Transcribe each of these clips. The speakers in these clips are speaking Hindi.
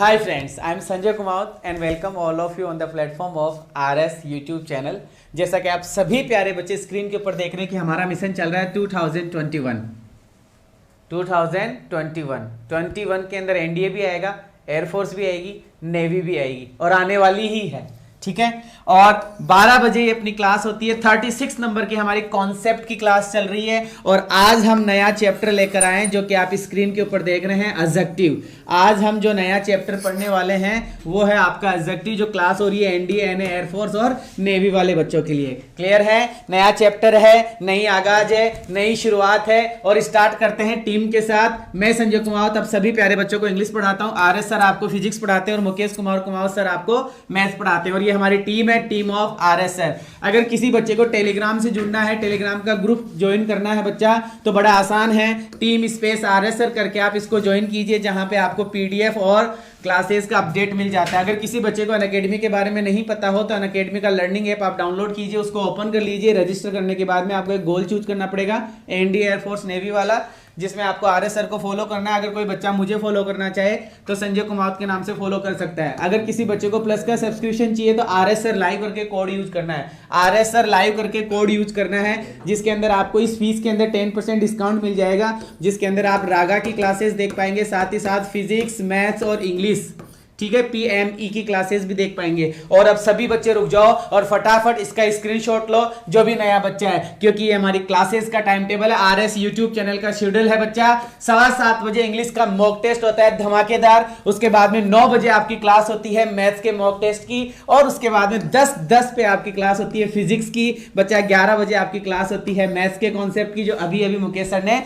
Hi friends, I am Sanjay Kumaut and welcome all of you on the platform of RS YouTube channel। जैसा कि आप सभी प्यारे बच्चे स्क्रीन के ऊपर देख रहे हैं कि हमारा मिशन चल रहा है 2021 के अंदर एनडीए भी आएगा, एयरफोर्स भी आएगी, नेवी भी आएगी और आने वाली ही है। ठीक है, और 12 बजे ये अपनी क्लास होती है। 36 नंबर की हमारी कॉन्सेप्ट की क्लास चल रही है और आज हम नया चैप्टर लेकर आए हैं जो कि आप स्क्रीन के ऊपर देख रहे हैं, एडजेक्टिव। आज हम जो नया चैप्टर पढ़ने वाले हैं वो है आपका एडजेक्टिव, जो क्लास हो रही है एनडीए, एनए, एयरफोर्स और नेवी वाले बच्चों के लिए। क्लियर है? नया चैप्टर है, नई आगाज है, नई शुरुआत है और स्टार्ट करते हैं टीम के साथ। मैं संजय कुमार अब सभी प्यारे बच्चों को इंग्लिश पढ़ाता हूँ, आर एस सर आपको फिजिक्स पढ़ाते हैं और मुकेश कुमार सर आपको मैथ्स पढ़ाते हैं। और ये हमारी टीम है, टीम ऑफ आरएस सर। अगर किसी बच्चे को टेलीग्राम से जुड़ना है, टेलीग्राम का ग्रुप ज्वाइन करना है बच्चा, तो बड़ा आसान है, टीम स्पेस आरएस सर करके आप इसको ज्वाइन कीजिए, जहां पे आपको पीडीएफ और क्लासेस का अपडेट मिल जाता है। अगर किसी बच्चे को अनअकैडमी के बारे में नहीं पता हो तो अनअकैडमी का लर्निंग ऐप आप डाउनलोड कीजिए, उसको ओपन कर लीजिए। रजिस्टर करने के बाद में आपको एक गोल चूज करना पड़ेगा, एनडीए, एयरफोर्स, नेवी वाला, जिसमें आपको आरएस सर को फॉलो करना है। अगर कोई बच्चा मुझे फॉलो करना चाहे तो संजय कुमार के नाम से फॉलो कर सकता है। अगर किसी बच्चे को प्लस का सब्सक्रिप्शन चाहिए तो आरएस सर लाइव करके कोड यूज करना है, आरएस सर लाइव करके कोड यूज करना है, जिसके अंदर आपको इस फीस के अंदर 10% डिस्काउंट मिल जाएगा, जिसके अंदर आप रागा की क्लासेस देख पाएंगे, साथ ही साथ फिजिक्स, मैथ्स और इंग्लिश, ठीक है, पीएमई की क्लासेस भी देख पाएंगे। और अब सभी बच्चे रुक जाओ और फटाफट इसका स्क्रीनशॉट लो, जो भी नया बच्चा है, क्योंकि ये हमारी क्लासेस का टाइम टेबल है, आरएस यूट्यूब चैनल का शेड्यूल है बच्चा। 7:15 बजे इंग्लिश का मॉक टेस्ट होता है धमाकेदार, उसके बाद में 9 बजे आपकी क्लास होती है मैथ्स के मॉक टेस्ट की, और उसके बाद में 10:10 पे आपकी क्लास होती है फिजिक्स की बच्चा। 11 बजे आपकी क्लास होती है मैथ्स के कॉन्सेप्ट की, जो अभी अभी मुकेश सर ने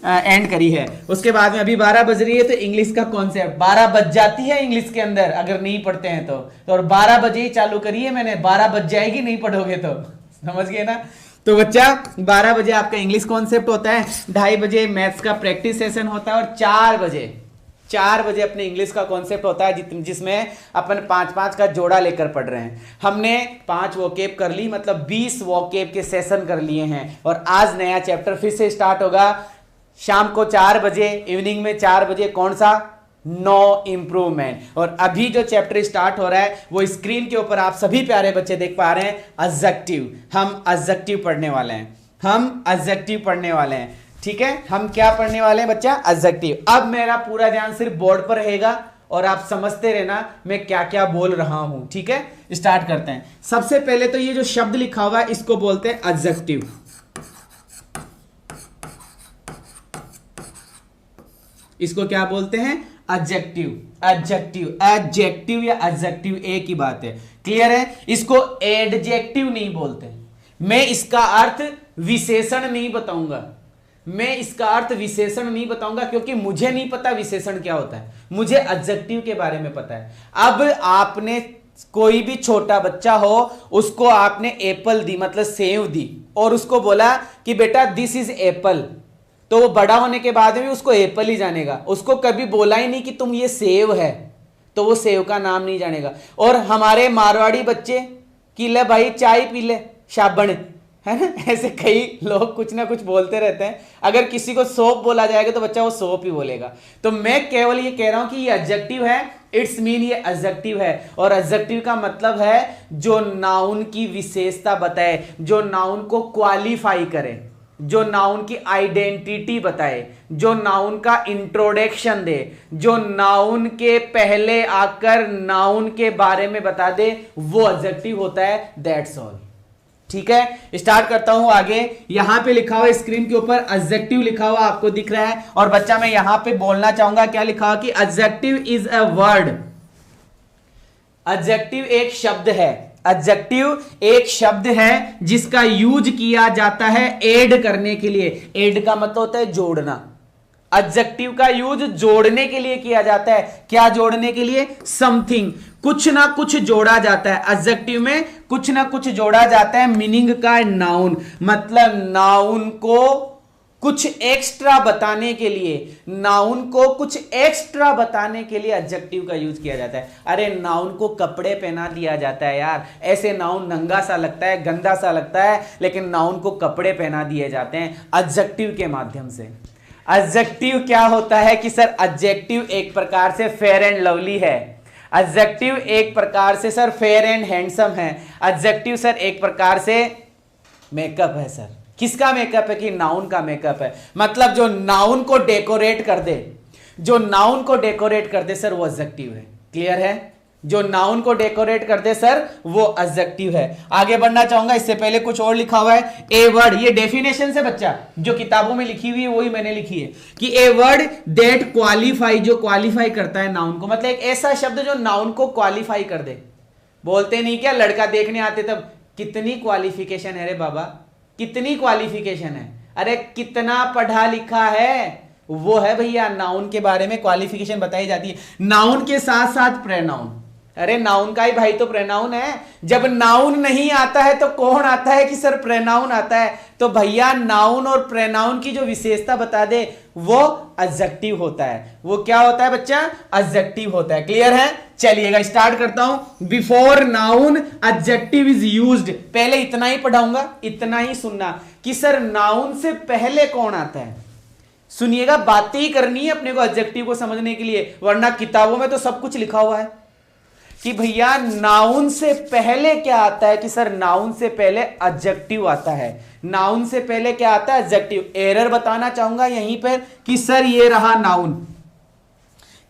एंड करी है। उसके बाद में अभी 12 बज रही है तो इंग्लिश का कॉन्सेप्ट 12 बज जाती है इंग्लिश के अंदर, अगर नहीं पढ़ते हैं तो और 12 बजे ही चालू करी है मैंने, 12 बज जाएगी नहीं पढ़ोगे तो, समझ गए ना। तो बच्चा 12 बजे आपका इंग्लिश कॉन्सेप्ट होता है, 2:30 बजे मैथ्स का प्रैक्टिस सेशन होता है और 4 बजे अपने इंग्लिश का कॉन्सेप्ट होता है, जिसमें अपन 5-5 का जोड़ा लेकर पढ़ रहे हैं। हमने 5 वोकेब कर ली, मतलब 20 वोकेब के सेशन कर लिए हैं और आज नया चैप्टर फिर से स्टार्ट होगा शाम को 4 बजे, इवनिंग में 4 बजे। कौन सा? No improvement. और अभी जो चैप्टर स्टार्ट हो रहा है वो स्क्रीन के ऊपर आप सभी प्यारे बच्चे देख पा रहे हैं, एडजेक्टिव। हम एडजेक्टिव पढ़ने वाले हैं, ठीक है। हम क्या पढ़ने वाले हैं बच्चा? एडजेक्टिव। अब मेरा पूरा ध्यान सिर्फ बोर्ड पर रहेगा और आप समझते रहना मैं क्या क्या बोल रहा हूं, ठीक है। स्टार्ट करते हैं। सबसे पहले तो ये जो शब्द लिखा हुआ है इसको बोलते हैं एडजेक्टिव। इसको क्या बोलते हैं? एडजेक्टिव या एडजेक्टिव एक ही बात है, क्लियर है। इसको एडजेक्टिव नहीं बोलते, मैं इसका अर्थ विशेषण नहीं बताऊंगा, क्योंकि मुझे नहीं पता विशेषण क्या होता है, मुझे एडजेक्टिव के बारे में पता है। अब आपने कोई भी छोटा बच्चा हो, उसको आपने एप्पल दी, मतलब सेव दी, और उसको बोला कि बेटा दिस इज एप्पल, तो वो बड़ा होने के बाद भी उसको एप्पल ही जानेगा। उसको कभी बोला ही नहीं कि तुम ये सेव है, तो वो सेव का नाम नहीं जानेगा। और हमारे मारवाड़ी बच्चे कि ले भाई चाय पी ले साबण, है ना, ऐसे कई लोग कुछ ना कुछ बोलते रहते हैं। अगर किसी को सोप बोला जाएगा तो बच्चा वो सोप ही बोलेगा। तो मैं केवल ये कह रहा हूं कि ये एडजेक्टिव है, इट्स मीन ये एडजेक्टिव है। और एडजेक्टिव का मतलब है जो नाउन की विशेषता बताए, जो नाउन को क्वालिफाई करे, जो नाउन की आइडेंटिटी बताए, जो नाउन का इंट्रोडक्शन दे, जो नाउन के पहले आकर नाउन के बारे में बता दे, वो एडजेक्टिव होता है। दैट्स ऑल, ठीक है। स्टार्ट करता हूं आगे। यहां पे लिखा हुआ स्क्रीन के ऊपर एडजेक्टिव लिखा हुआ आपको दिख रहा है, और बच्चा मैं यहां पे बोलना चाहूंगा क्या लिखा हुआ कि adjective is a word. Adjective एक शब्द है, एडजेक्टिव एक शब्द है जिसका यूज किया जाता है ऐड करने के लिए। ऐड का मतलब होता है जोड़ना। एडजेक्टिव का यूज जोड़ने के लिए किया जाता है। क्या जोड़ने के लिए? समथिंग, कुछ ना कुछ जोड़ा जाता है। एडजेक्टिव में कुछ ना कुछ जोड़ा जाता है। मीनिंग का नाउन, मतलब नाउन को कुछ एक्स्ट्रा बताने के लिए, एडजेक्टिव का यूज किया जाता है। अरे नाउन को कपड़े पहना दिया जाता है यार, ऐसे नाउन नंगा सा लगता है, गंदा सा लगता है, लेकिन नाउन को कपड़े पहना दिए जाते हैं एडजेक्टिव के माध्यम से। एडजेक्टिव क्या होता है कि सर एडजेक्टिव एक प्रकार से फेयर एंड लवली है, एडजेक्टिव एक प्रकार से सर फेयर एंड हैंडसम है, एडजेक्टिव सर एक प्रकार से मेकअप है। सर किसका मेकअप है कि नाउन का मेकअप है, मतलब जो नाउन को डेकोरेट कर दे, जो नाउन को डेकोरेट कर दे सर वो एडजेक्टिव है। क्लियर है? जो नाउन को डेकोरेट कर दे सर वो एडजेक्टिव है। आगे बढ़ना चाहूंगा, इससे पहले कुछ और लिखा हुआ है, ए वर्ड, ये डेफिनेशन से बच्चा जो किताबों में लिखी हुई है वही मैंने लिखी है कि ए वर्ड दैट क्वालिफाई, जो क्वालिफाई करता है नाउन को, मतलब एक ऐसा शब्द जो नाउन को क्वालिफाई कर दे। बोलते नहीं क्या लड़का देखने आते तब कितनी क्वालिफिकेशन है रे बाबा, कितनी क्वालिफिकेशन है, अरे कितना पढ़ा लिखा है, वो है भैया नाउन के बारे में क्वालिफिकेशन बताई जाती है। नाउन के साथ साथ प्रेनाउन, अरे नाउन का ही भाई तो प्रेनाउन है। जब नाउन नहीं आता है तो कौन आता है कि सर प्रेनाउन आता है, तो भैया नाउन और प्रेनाउन की जो विशेषता बता दे वो एडजेक्टिव होता है। वो क्या होता है बच्चा? एडजेक्टिव होता है। क्लियर है? चलिएगा स्टार्ट करता हूं। Before noun adjective is used, पहले इतना ही पढ़ाऊंगा, इतना ही सुनना कि सर नाउन से पहले कौन आता है। सुनिएगा, बातें ही करनी है अपने को एडजेक्टिव को समझने के लिए, वरना किताबों में तो सब कुछ लिखा हुआ है कि भैया नाउन से पहले क्या आता है कि सर नाउन से पहले एडजेक्टिव आता है। नाउन से पहले क्या आता है? एडजेक्टिव। एरर बताना चाहूंगा यहीं पर कि सर ये रहा नाउन,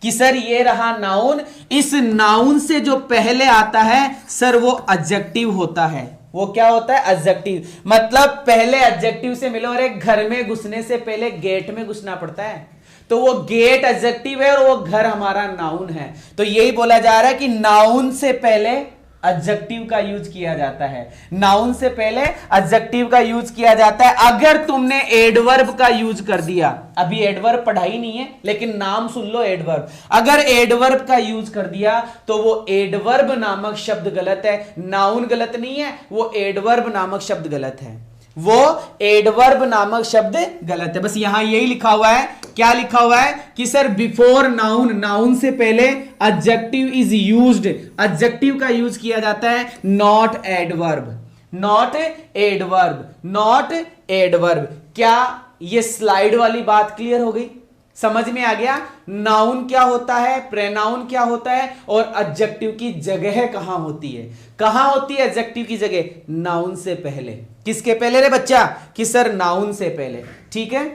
कि सर ये रहा नाउन, इस नाउन से जो पहले आता है सर वो एडजेक्टिव होता है। वो क्या होता है? एडजेक्टिव। मतलब पहले एडजेक्टिव से मिलो, और एक घर में घुसने से पहले गेट में घुसना पड़ता है, तो वो गेट एडजेक्टिव है और वो घर हमारा नाउन है। तो यही बोला जा रहा है कि नाउन से पहले एडजेक्टिव का यूज किया जाता है, नाउन से पहले एडजेक्टिव का यूज किया जाता है। अगर तुमने एडवर्ब का यूज कर दिया, अभी एडवर्ब पढ़ाई नहीं है लेकिन नाम सुन लो एडवर्ब, अगर एडवर्ब का यूज कर दिया तो वो एडवर्ब नामक शब्द गलत है, नाउन गलत नहीं है, वो एडवर्ब नामक शब्द गलत है, वो एडवर्ब नामक शब्द गलत है। बस यहां यही लिखा हुआ है। क्या लिखा हुआ है कि सर बिफोर नाउन, नाउन से पहले एडजेक्टिव इज यूज्ड, एडजेक्टिव का यूज किया जाता है, not adverb, not adverb, not adverb. क्या ये स्लाइड वाली बात क्लियर हो गई? समझ में आ गया? नाउन क्या होता है, प्रेनाउन क्या होता है, और एडजेक्टिव की जगह कहां होती है। कहां होती है एडजेक्टिव की जगह? नाउन से पहले। किसके पहले रे बच्चा? कि सर नाउन से पहले। ठीक है,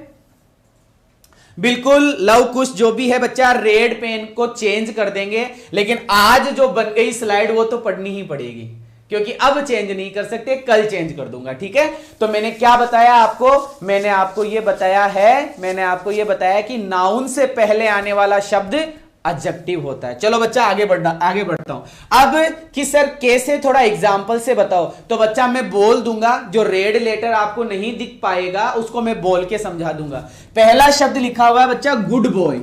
बिल्कुल लव कुश जो भी है बच्चा, रेड पेन को चेंज कर देंगे, लेकिन आज जो बन गई स्लाइड वो तो पढ़नी ही पड़ेगी, क्योंकि अब चेंज नहीं कर सकते, कल चेंज कर दूंगा। ठीक है, तो मैंने क्या बताया आपको? मैंने आपको यह बताया कि नाउन से पहले आने वाला शब्द एडजेक्टिव होता है। चलो बच्चा आगे बढ़ता हूं। अब कि सर कैसे, थोड़ा एग्जांपल से बताओ। तो बच्चा मैं बोल दूंगा, जो रेड लेटर आपको नहीं दिख पाएगा उसको मैं बोल के समझा दूंगा। पहला शब्द लिखा हुआ है बच्चा गुड बॉय।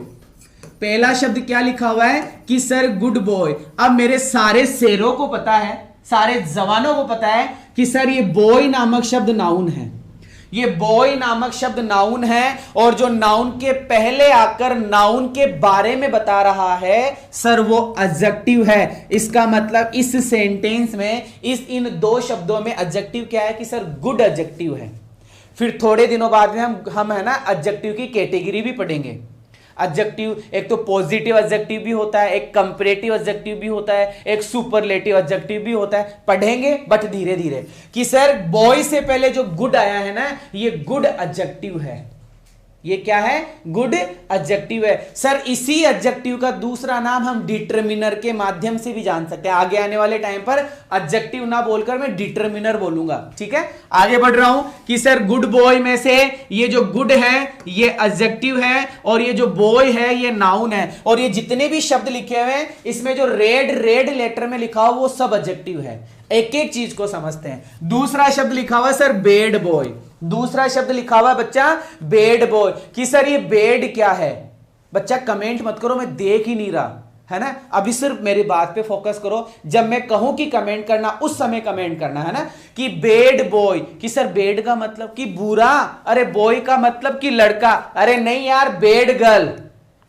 पहला शब्द क्या लिखा हुआ है कि सर गुड बॉय। अब मेरे सारे शेरों को पता है, सारे जवानों को पता है कि सर ये बॉय नामक शब्द नाउन है, ये बॉय नामक शब्द नाउन है, और जो नाउन के पहले आकर नाउन के बारे में बता रहा है सर वो एडजेक्टिव है। इसका मतलब इस सेंटेंस में इन दो शब्दों में एडजेक्टिव क्या है कि सर गुड एडजेक्टिव है। फिर थोड़े दिनों बाद में हम है ना एडजेक्टिव की कैटेगरी भी पढ़ेंगे। एडजेक्टिव एक तो पॉजिटिव एडजेक्टिव भी होता है, एक कंपैरेटिव एडजेक्टिव भी होता है, एक सुपरलेटिव एडजेक्टिव भी होता है। पढ़ेंगे बट धीरे धीरे कि सर बॉय से पहले जो गुड आया है ना, ये गुड एडजेक्टिव है। ये क्या है? गुड एडजेक्टिव है। सर इसी एडजेक्टिव का दूसरा नाम हम डिटरमिनर के माध्यम से भी जान सकते हैं। आगे आने वाले टाइम पर एडजेक्टिव ना बोलकर मैं डिटरमिनर बोलूंगा। ठीक है, आगे बढ़ रहा हूं कि सर गुड बॉय में से ये जो गुड है ये एडजेक्टिव है, और ये जो बॉय है ये नाउन है, और ये जितने भी शब्द लिखे हुए हैं इसमें जो रेड लेटर में लिखा हो वो सब एडजेक्टिव है। एक एक चीज को समझते हैं। दूसरा शब्द लिखा हुआ सर बेड बॉय। दूसरा शब्द लिखा हुआ बच्चा बेड बॉय। कि सर ये बेड क्या है? बच्चा कमेंट मत करो, मैं देख ही नहीं रहा है ना, अभी सिर्फ मेरी बात पे फोकस करो। जब मैं कहूं कि कमेंट करना उस समय कमेंट करना है ना। कि बेड बॉय, कि सर बेड का मतलब कि बुरा, अरे बॉय का मतलब कि लड़का, अरे नहीं यार बेड गर्ल।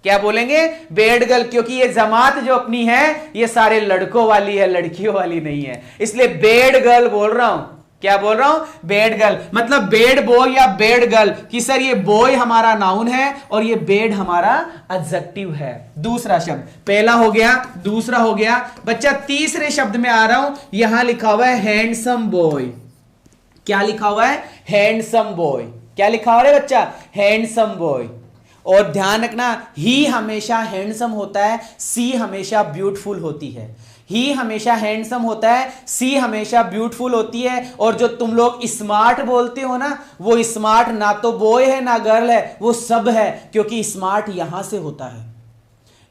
क्या बोलेंगे? बेड गर्ल, क्योंकि ये जमात जो अपनी है ये सारे लड़कों वाली है, लड़कियों वाली नहीं है, इसलिए बेड गर्ल बोल रहा हूं। क्या बोल रहा हूं, बेड गर्ल, मतलब बेड बॉय या बेड गर्ल कि सर ये बॉय हमारा नाउन है और ये बेड हमारा एडजेक्टिव है। दूसरा शब्द, पहला हो गया, दूसरा हो गया बच्चा। तीसरे शब्द में आ रहा हूं, यहां लिखा हुआ है हैंडसम बॉय। क्या लिखा हुआ है, हैंडसम बॉय। क्या लिखा हुआ है बच्चा, हैंडसम बॉय। और ध्यान रखना, ही हमेशा हैंडसम होता है, सी हमेशा ब्यूटीफुल होती है। ही हमेशा हैंडसम होता है, सी हमेशा ब्यूटीफुल होती है। और जो तुम लोग स्मार्ट बोलते हो ना, वो स्मार्ट ना तो बॉय है ना गर्ल है, वो सब है, क्योंकि स्मार्ट यहां से होता है,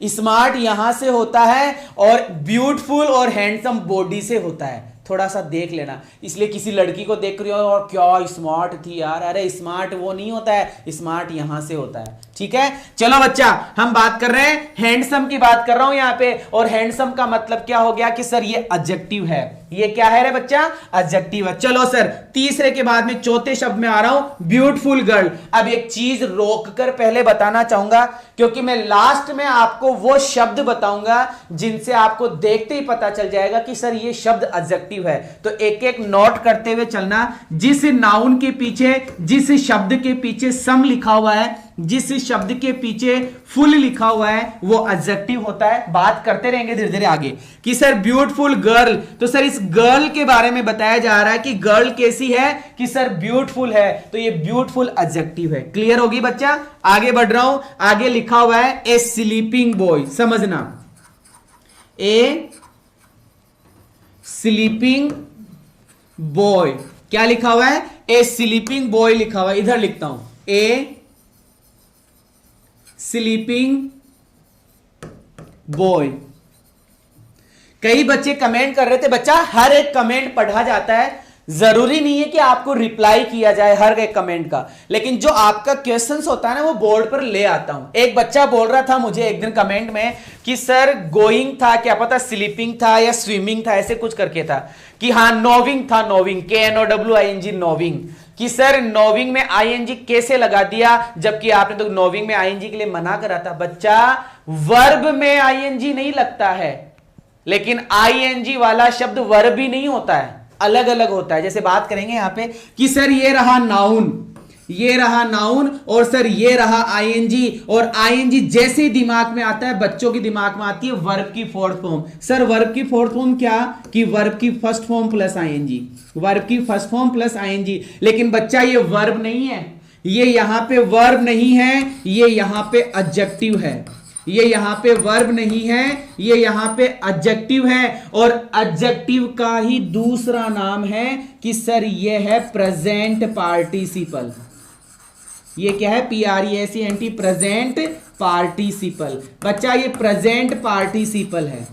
स्मार्ट यहां से होता है और ब्यूटीफुल और हैंडसम बॉडी से होता है। थोड़ा सा देख लेना, इसलिए किसी लड़की को देख रही हो और क्या स्मार्ट थी यार, अरे स्मार्ट वो नहीं होता है, स्मार्ट यहां से होता है। ठीक है, चलो बच्चा, हम बात कर रहे हैं हैंडसम की, बात कर रहा हूं यहां पे। और हैंडसम का मतलब क्या हो गया कि सर ये एडजेक्टिव है। ये क्या है रे बच्चा, एडजेक्टिव है। चलो सर, तीसरे के बाद में चौथे शब्द में आ रहा हूं, ब्यूटीफुल गर्ल। अब एक चीज रोककर पहले बताना चाहूंगा, क्योंकि मैं लास्ट में आपको वो शब्द बताऊंगा जिनसे आपको देखते ही पता चल जाएगा कि सर ये शब्द एडजेक्टिव है। तो एक एक नोट करते हुए चलना। जिस नाउन के पीछे, जिस शब्द के पीछे सम लिखा हुआ है, जिस शब्द के पीछे फुल लिखा हुआ है, वो एडजेक्टिव होता है। बात करते रहेंगे धीरे धीरे आगे कि सर ब्यूटीफुल गर्ल, तो सर इस गर्ल के बारे में बताया जा रहा है कि गर्ल कैसी है कि सर ब्यूटीफुल है, तो ये ब्यूटीफुल एडजेक्टिव है। क्लियर होगी बच्चा, आगे बढ़ रहा हूं। आगे लिखा हुआ है ए स्लीपिंग बॉय, समझना, ए स्लीपिंग बॉय। क्या लिखा हुआ है, ए स्लीपिंग बॉय लिखा हुआ है। इधर लिखता हूं, ए स्लीपिंग बॉय। कई बच्चे कमेंट कर रहे थे, बच्चा हर एक कमेंट पढ़ा जाता है, जरूरी नहीं है कि आपको रिप्लाई किया जाए हर एक कमेंट का, लेकिन जो आपका क्वेश्चंस होता है ना, वो बोर्ड पर ले आता हूं। एक बच्चा बोल रहा था मुझे एक दिन कमेंट में कि सर गोइंग था, क्या पता स्लीपिंग था या स्विमिंग था, ऐसे कुछ करके था कि हाँ नोविंग था, नोविंग, KNOWING, नोविंग, कि सर नोविंग में आईएनजी कैसे लगा दिया, जबकि आपने तो नोविंग में आईएनजी के लिए मना करा था। बच्चा वर्ब में आईएनजी नहीं लगता है, लेकिन आईएनजी वाला शब्द वर्ब भी नहीं होता है, अलग अलग होता है। जैसे बात करेंगे यहां पे कि सर ये रहा नाउन, ये रहा नाउन, और सर ये रहा आईएनजी। और आईएनजी जैसे ही दिमाग में आता है, बच्चों के दिमाग में आती है वर्ब की फोर्थ फॉर्म। सर वर्ब की फोर्थ फॉर्म क्या, कि वर्ब की first form plus ING, verb की फर्स्ट फॉर्म प्लस आईएनजी। लेकिन बच्चा ये वर्ब नहीं है, ये यहां पे वर्ब नहीं है, ये यहां पे एडजेक्टिव है। ये यहां पे वर्ब नहीं है, ये यहां पे एडजेक्टिव है। और एडजेक्टिव का ही दूसरा नाम है कि सर ये है प्रेजेंट पार्टिसिपल। ये क्या है, PRESENT, प्रेजेंट पार्टिसिपल। बच्चा ये प्रेजेंट पार्टिसिपल है।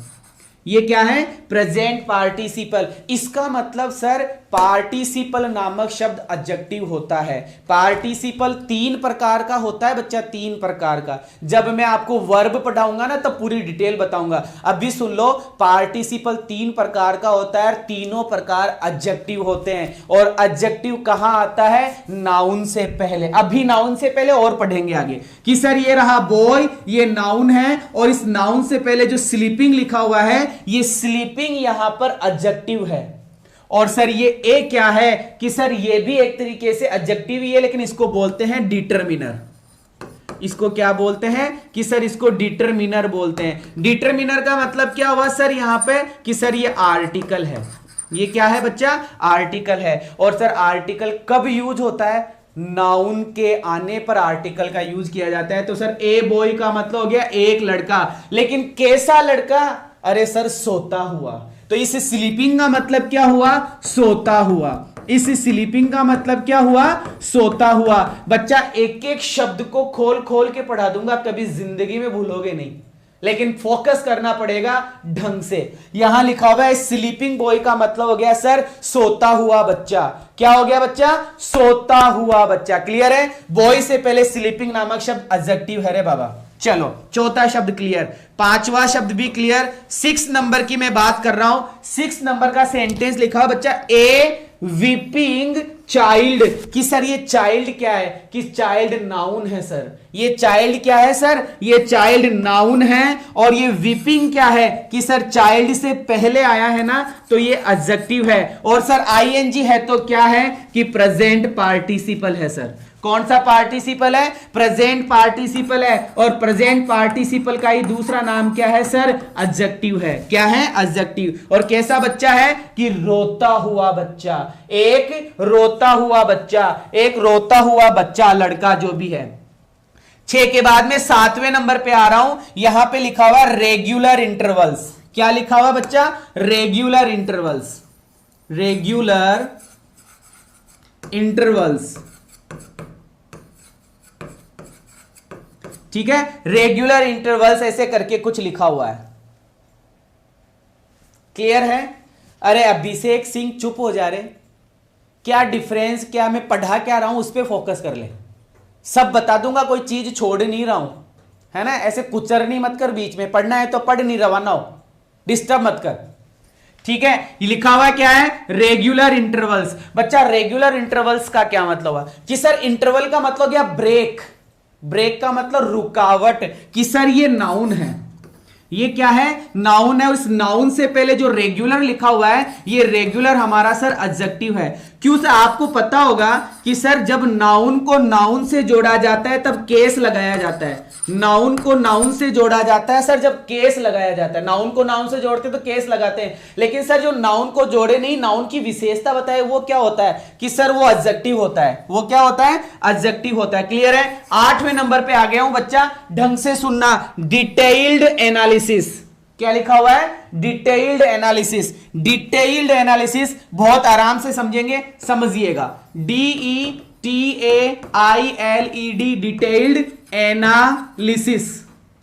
ये क्या है, प्रेजेंट पार्टिसिपल। इसका मतलब सर पार्टिसिपल नामक शब्द एडजेक्टिव होता है। पार्टिसिपल 3 प्रकार का होता है बच्चा, 3 प्रकार का। जब मैं आपको वर्ब पढ़ाऊंगा ना, तब पूरी डिटेल बताऊंगा। अभी सुन लो, पार्टिसिपल 3 प्रकार का होता है, तीनों प्रकार एडजेक्टिव होते हैं। और एडजेक्टिव कहां आता है, नाउन से पहले। अभी नाउन से पहले और पढ़ेंगे आगे कि सर ये रहा बॉय, ये नाउन है, और इस नाउन से पहले जो स्लीपिंग लिखा हुआ है, ये स्लीपिंग यहां पर एडजेक्टिव है। और सर ये ए क्या है कि सर ये भी एक तरीके से एडजेक्टिव ही है, लेकिन इसको बोलते हैं डिटरमिनर। इसको क्या बोलते हैं कि सर इसको डिटरमिनर बोलते हैं। डिटरमिनर का मतलब क्या हुआ सर यहां पे कि सर ये आर्टिकल है। ये क्या है बच्चा, आर्टिकल है। और सर आर्टिकल कब यूज होता है, नाउन के आने पर आर्टिकल का यूज किया जाता है। तो सर ए बॉय का मतलब हो गया एक लड़का, लेकिन कैसा लड़का, अरे सर सोता हुआ। तो इस स्लीपिंग का मतलब क्या हुआ, सोता हुआ। इस स्लीपिंग का मतलब क्या हुआ, सोता हुआ। बच्चा एक एक शब्द को खोल खोल के पढ़ा दूंगा, कभी जिंदगी में भूलोगे नहीं, लेकिन फोकस करना पड़ेगा ढंग से। यहां लिखा हुआ है स्लीपिंग बॉय का मतलब हो गया सर सोता हुआ बच्चा। क्या हो गया बच्चा, सोता हुआ बच्चा। क्लियर है, बॉय से पहले स्लीपिंग नामक शब्द एडजेक्टिव है रे बाबा। चलो चौथा शब्द क्लियर, पांचवा शब्द भी क्लियर। 6 नंबर की मैं बात कर रहा हूं। 6 नंबर का सेंटेंस लिखा हुआ बच्चा, ए वीपिंग चाइल्ड, कि सर ये चाइल्ड क्या है, कि चाइल्ड नाउन है सर, ये चाइल्ड क्या है सर, ये चाइल्ड नाउन है। और ये वीपिंग क्या है, कि सर चाइल्ड से पहले आया है ना, तो ये एडजेक्टिव है। और सर आईएनजी है तो क्या है, कि प्रेजेंट पार्टिसिपल है सर। कौन सा पार्टिसिपल है, प्रेजेंट पार्टिसिपल है। और प्रेजेंट पार्टिसिपल का ही दूसरा नाम क्या है सर, एडजेक्टिव है। क्या है, एडजेक्टिव। और कैसा बच्चा है, कि रोता हुआ बच्चा, एक रोता हुआ बच्चा, एक रोता हुआ बच्चा, लड़का जो भी है। 6 के बाद में 7वें नंबर पे आ रहा हूं, यहां पे लिखा हुआ रेगुलर इंटरवल्स। क्या लिखा हुआ बच्चा, रेगुलर इंटरवल्स, रेगुलर इंटरवल्स। ठीक है, रेगुलर इंटरवल्स ऐसे करके कुछ लिखा हुआ है। क्लियर है। अरे अभिषेक सिंह चुप हो जा रहे, क्या डिफरेंस, क्या मैं पढ़ा क्या रहा हूं उस पर फोकस कर ले, सब बता दूंगा, कोई चीज छोड़ नहीं रहा हूं, है ना। ऐसे कुचरनी मत कर, बीच में पढ़ना है तो पढ़, नहीं रवाना हो, डिस्टर्ब मत कर। ठीक है, ये लिखा हुआ क्या है, रेगुलर इंटरवल्स। बच्चा रेगुलर इंटरवल्स का क्या मतलब है, कि सर इंटरवल का मतलब क्या, ब्रेक, ब्रेक का मतलब रुकावट, कि सर ये नाउन है, ये क्या है, नाउन है। उस नाउन से पहले जो रेगुलर लिखा हुआ है, ये रेगुलर हमारा सर एडजेक्टिव है। क्यों सर, आपको पता होगा कि सर जब नाउन को नाउन से जोड़ा जाता है तब केस लगाया जाता है। नाउन को नाउन से जोड़ा जाता है सर जब केस लगाया जाता है। नाउन को नाउन से जोड़ते तो केस लगाते हैं, लेकिन सर जो नाउन को जोड़े नहीं, नाउन की विशेषता बताए, वो क्या होता है, कि सर वो एडजेक्टिव होता है। वो क्या होता है, एडजेक्टिव होता है। क्लियर है। 8वें नंबर पे आ गया हूं बच्चा, ढंग से सुनना, डिटेल्ड एनालिसिस। क्या लिखा हुआ है, डिटेल्ड एनालिसिस। डिटेल्ड एनालिसिस बहुत आराम से समझेंगे, समझिएगा, DETAILED, डिटेल्ड एनालिसिस,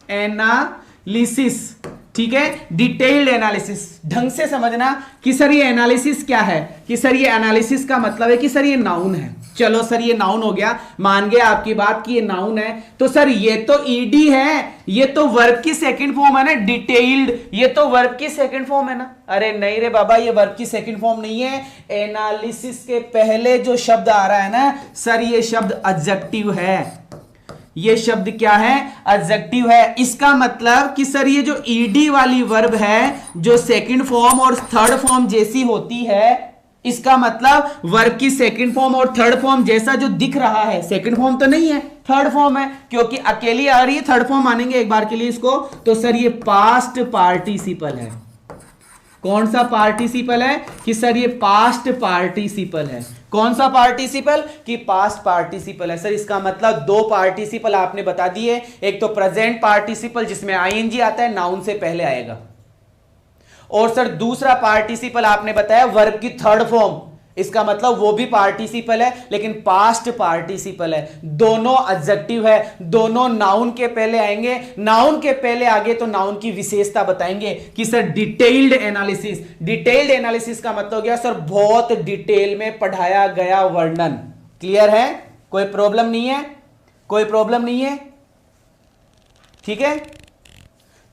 एनालिसिस। ठीक है, डिटेल्ड एनालिसिस, ढंग से समझना कि सर ये एनालिसिस क्या है, कि सर ये एनालिसिस का मतलब है कि सर ये नाउन है। चलो सर ये नाउन हो गया, मान गए आपकी बात कि ये नाउन है, तो सर ये तो ईडी है, ये तो वर्ब की सेकंड फॉर्म है ना, डिटेल्ड, ये तो वर्ब की सेकंड फॉर्म है ना। अरे नहीं रे बाबा, ये वर्ब की सेकंड फॉर्म नहीं है। एनालिसिस के पहले जो शब्द आ रहा है ना सर, ये शब्द एडजेक्टिव है। ये शब्द क्या है, एडजेक्टिव है। इसका मतलब कि सर ये जो ईडी वाली वर्ब है, जो सेकंड फॉर्म और थर्ड फॉर्म जैसी होती है, इसका मतलब वर्ब की सेकंड फॉर्म और थर्ड फॉर्म जैसा जो दिख रहा है, सेकंड फॉर्म तो नहीं है, थर्ड फॉर्म है, क्योंकि अकेली आ रही है, थर्ड फॉर्म मानेंगे एक बार के लिए इसको, तो सर ये पास्ट पार्टिसिपल है। कौन सा पार्टिसिपल है, कि सर ये पास्ट पार्टिसिपल है। कौन सा पार्टिसिपल, कि पास्ट पार्टिसिपल है। सर इसका मतलब 2 पार्टिसिपल आपने बता दिए, एक तो प्रेजेंट पार्टिसिपल जिसमें आईएनजी आता है, नाउन से पहले आएगा, और सर दूसरा पार्टिसिपल आपने बताया वर्ब की थर्ड फॉर्म, इसका मतलब वो भी पार्टिसिपल है लेकिन पास्ट पार्टिसिपल है। दोनों एडजेक्टिव है, दोनों नाउन के पहले आएंगे, नाउन के पहले आगे तो नाउन की विशेषता बताएंगे कि sir detailed analysis. Detailed analysis का मतलब क्या सर, बहुत डिटेल में पढ़ाया गया वर्णन। क्लियर है, कोई प्रॉब्लम नहीं है, कोई प्रॉब्लम नहीं है। ठीक है,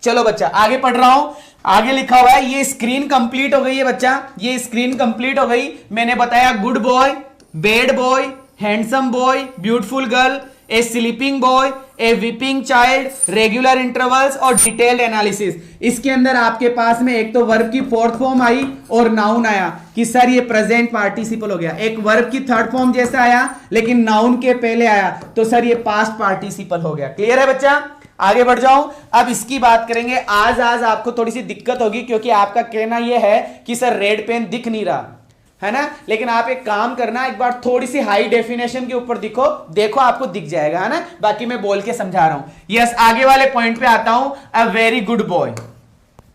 चलो बच्चा आगे पढ़ रहा हूं। आगे लिखा हुआ है, ये स्क्रीन कंप्लीट हो गई है बच्चा, ये स्क्रीन कंप्लीट हो गई। मैंने बताया good boy, bad boy, handsome boy, beautiful girl, ए स्लीपिंग बॉय, ए वीपिंग चाइल्ड, रेगुलर इंटरवल्स और डिटेल्ड एनालिसिस। इसके अंदर आपके पास में एक तो वर्ब की फोर्थ फॉर्म आई और नाउन आया कि सर ये प्रेजेंट पार्टिसिपल हो गया। एक वर्ब की थर्ड फॉर्म जैसा आया लेकिन नाउन के पहले आया, तो सर ये पास्ट पार्टिसिपल हो गया। क्लियर है बच्चा, आगे बढ़ जाऊं। अब इसकी बात करेंगे। आज आपको थोड़ी सी दिक्कत होगी क्योंकि आपका कहना यह है कि सर रेड पेन दिख नहीं रहा है ना, लेकिन आप एक काम करना, एक बार थोड़ी सी हाई डेफिनेशन के ऊपर देखो आपको दिख जाएगा, है ना। बाकी मैं बोल के समझा रहा हूं। यस, आगे वाले पॉइंट पे आता हूं। अ वेरी गुड बॉय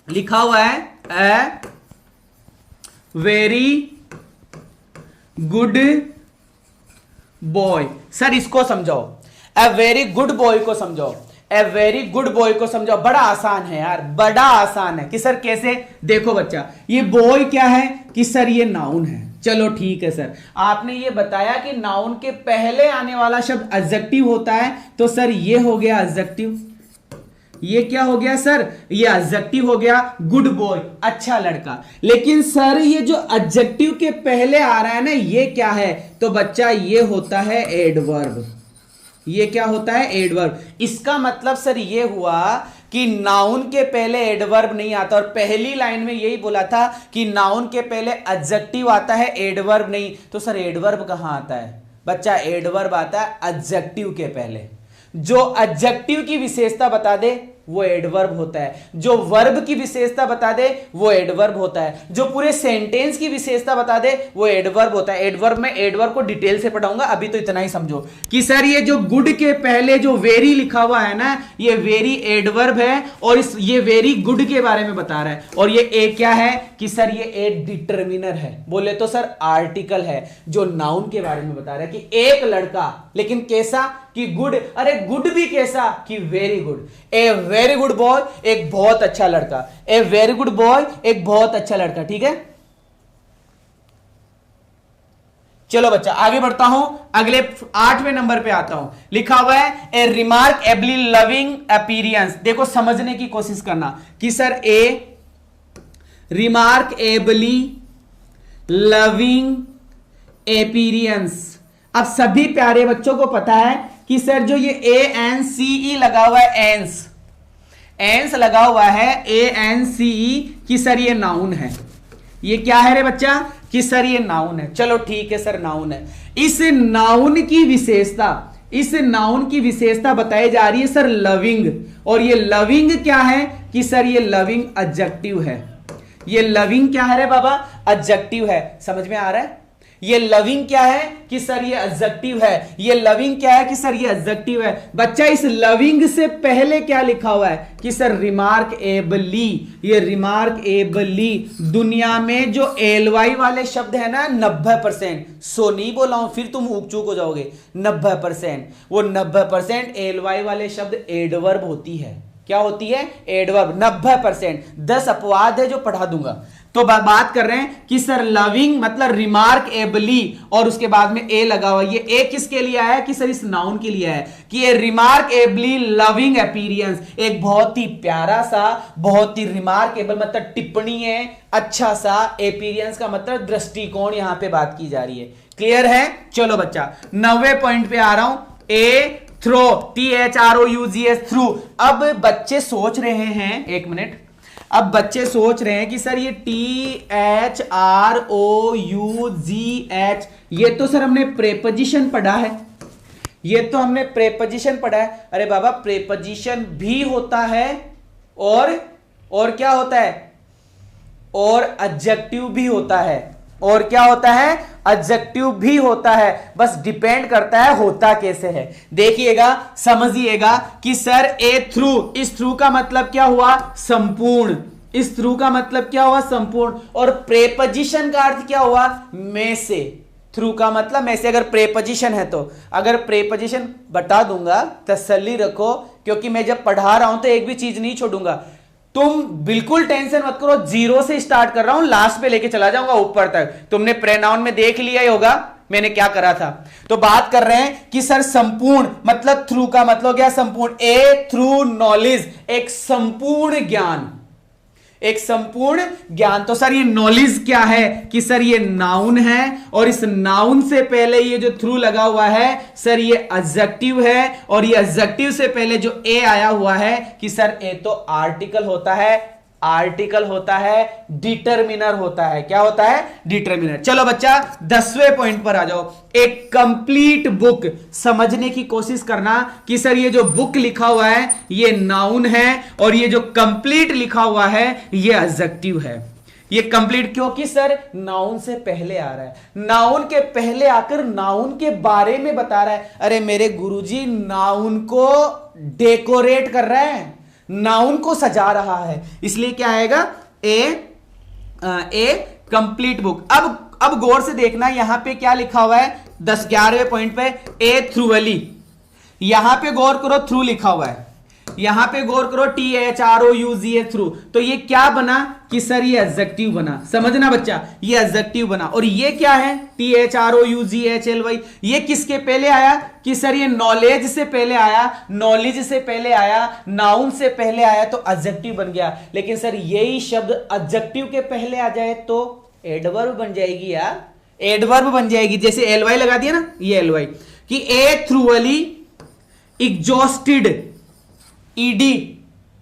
लिखा हुआ है, a very good boy. Sir इसको समझाओ, अ वेरी गुड बॉय को समझाओ, ए वेरी गुड बॉय को समझाओ। बड़ा आसान है यार, बड़ा आसान है। कि सर कैसे, देखो बच्चा, ये बॉय क्या है कि सर ये नाउन है। चलो ठीक है सर, आपने ये बताया कि नाउन के पहले आने वाला शब्द एडजेक्टिव होता है, तो सर ये हो गया एडजेक्टिव। ये क्या हो गया सर, ये एडजेक्टिव हो गया, गुड बॉय, अच्छा लड़का। लेकिन सर ये जो एडजेक्टिव के पहले आ रहा है ना, ये क्या है, तो बच्चा ये होता है एडवर्ब। ये क्या होता है, एडवर्ब। इसका मतलब सर ये हुआ कि नाउन के पहले एडवर्ब नहीं आता, और पहली लाइन में यही बोला था कि नाउन के पहले एडजेक्टिव आता है, एडवर्ब नहीं। तो सर एडवर्ब कहां आता है बच्चा, एडवर्ब आता है एडजेक्टिव के पहले। जो एडजेक्टिव की विशेषता बता दे वो एडवर्ब होता है, जो वर्ब की विशेषता बता दे वो एडवर्ब होता है, जो पूरे सेंटेंस की विशेषता बता दे वो एडवर्ब होता है। एडवर्ब में एडवर्ब को डिटेल से पढ़ाऊंगा, अभी तो इतना ही समझो कि सर ये जो गुड के पहले जो वेरी लिखा हुआ है ना, ये वेरी एडवर्ब है, और ये वेरी गुड के बारे में बता रहा है। और ये ए क्या है कि सर ये ए डिटर्मिनर है, बोले तो सर आर्टिकल है, जो नाउन के बारे में बता रहा है कि एक लड़का, लेकिन कैसा कि गुड। अरे गुड भी कैसा कि very good. A very good boy, एक बहुत अच्छा लड़का। ए वेरी गुड बॉय, एक बहुत अच्छा लड़का। ठीक है, चलो बच्चा आगे बढ़ता हूं, अगले 8वें नंबर पे आता हूं। लिखा हुआ है ए रिमार्केबली लविंग अपीयरेंस। देखो समझने की कोशिश करना कि सर ए रिमार्केबली लविंग अपीयरेंस। अब सभी प्यारे बच्चों को पता है कि सर जो ये ANCE लगा हुआ है, एंस लगा हुआ है, ANCE कि सर ये नाउन है। ये क्या है रे बच्चा कि सर ये नाउन है। चलो ठीक है सर नाउन है। इस नाउन की विशेषता बताई जा रही है सर लविंग। और ये लविंग क्या है कि सर ये लविंग एडजेक्टिव है। ये लविंग क्या है रे बाबा, एडजेक्टिव है। समझ में आ रहा है, ये लविंग क्या है कि सर ये एडजेक्टिव है। ये लविंग क्या है कि सर ये एडजेक्टिव है। बच्चा इस लविंग से पहले क्या लिखा हुआ है कि सर रिमार्केबली। ये रिमार्केबली, दुनिया में जो एलवाई वाले शब्द है ना 90%, सो नहीं बोला हूं फिर तुम ऊक चूक हो जाओगे, 90%, वो 90% एलवाई वाले शब्द एडवर्ब होती है। क्या होती है, एडवर्ब। 90%, 10 अपवाद है जो पढ़ा दूंगा। तो बात कर रहे हैं कि सर लविंग मतलब रिमार्केबली, और उसके बाद में ए लगा हुआ। ये ए किसके लिए आया कि सर इस नाउन के लिए है कि ये रिमार्केबली लविंग अपीयरेंस, एक बहुत ही प्यारा सा, बहुत ही रिमार्केबल मतलब टिप्पणी है, अच्छा सा। अपीयरेंस का मतलब दृष्टिकोण, यहां पे बात की जा रही है। क्लियर है, चलो बच्चा 90वें पॉइंट पे आ रहा हूं। ए थ्रो, THROUGH, थ्रू। अब बच्चे सोच रहे हैं, एक मिनट, अब बच्चे सोच रहे हैं कि सर ये THROUGH, ये तो सर हमने प्रेपोजिशन पढ़ा है, ये तो हमने प्रेपोजिशन पढ़ा है। अरे बाबा प्रेपोजिशन भी होता है और क्या होता है, और एडजेक्टिव भी होता है। और क्या होता है, एडजेक्टिव भी होता है, बस डिपेंड करता है होता कैसे है। देखिएगा, समझिएगा कि सर ए थ्रू, इस थ्रू का मतलब क्या हुआ, संपूर्ण। इस थ्रू का मतलब क्या हुआ, संपूर्ण। और प्रेपोजिशन का अर्थ क्या हुआ, में से। थ्रू का मतलब में से, अगर प्रेपोजिशन है तो। अगर प्रेपोजिशन बता दूंगा, तसल्ली रखो, क्योंकि मैं जब पढ़ा रहा हूं तो एक भी चीज नहीं छोड़ूंगा। तुम बिल्कुल टेंशन मत करो, 0 से स्टार्ट कर रहा हूं, लास्ट पे लेके चला जाऊंगा ऊपर तक। तुमने प्रोनाउन में देख लिया ही होगा मैंने क्या करा था। तो बात कर रहे हैं कि सर संपूर्ण मतलब थ्रू का मतलब क्या, संपूर्ण। ए थ्रू नॉलेज, एक संपूर्ण ज्ञान, एक संपूर्ण ज्ञान। तो सर ये नॉलेज क्या है कि सर ये नाउन है, और इस नाउन से पहले ये जो थ्रू लगा हुआ है सर ये एडजेक्टिव है, और ये एडजेक्टिव से पहले जो ए आया हुआ है कि सर ए तो आर्टिकल होता है, आर्टिकल होता है, डिटरमिनर होता है। क्या होता है, डिटरमिनर। चलो बच्चा 10वें पॉइंट पर आ जाओ। एक कंप्लीट बुक, समझने की कोशिश करना कि सर ये जो बुक लिखा हुआ है ये नाउन है, और ये जो कंप्लीट लिखा हुआ है ये एडजेक्टिव है। ये कंप्लीट क्योंकि सर नाउन से पहले आ रहा है, नाउन के पहले आकर नाउन के बारे में बता रहा है। अरे मेरे गुरुजी नाउन को डेकोरेट कर रहा है, नाउन को सजा रहा है, इसलिए क्या आएगा, ए कंप्लीट बुक। अब गौर से देखना, यहां पे क्या लिखा हुआ है 11वें पॉइंट पे, ए थ्रूअली। यहां पे गौर करो, थ्रू लिखा हुआ है। यहां पे गौर करो, THROUGH थ्रू, तो ये क्या बना कि सर ये एडजेक्टिव बना, समझना बच्चा, ये एडजेक्टिव बना। और ये क्या है, THROUGHLY, ये किसके पहले आया कि सर ये नॉलेज से पहले आया, नॉलेज से पहले आया, नाउन से पहले आया, तो एडजेक्टिव बन गया। लेकिन सर यही शब्द एडजेक्टिव के पहले आ जाए तो एडवर्ब बन जाएगी यार, एडवर्ब बन जाएगी। जैसे एलवाई लगा दिया ना, ये एलवाई कि ए थ्रूअली एग्जॉस्टेड, ईडी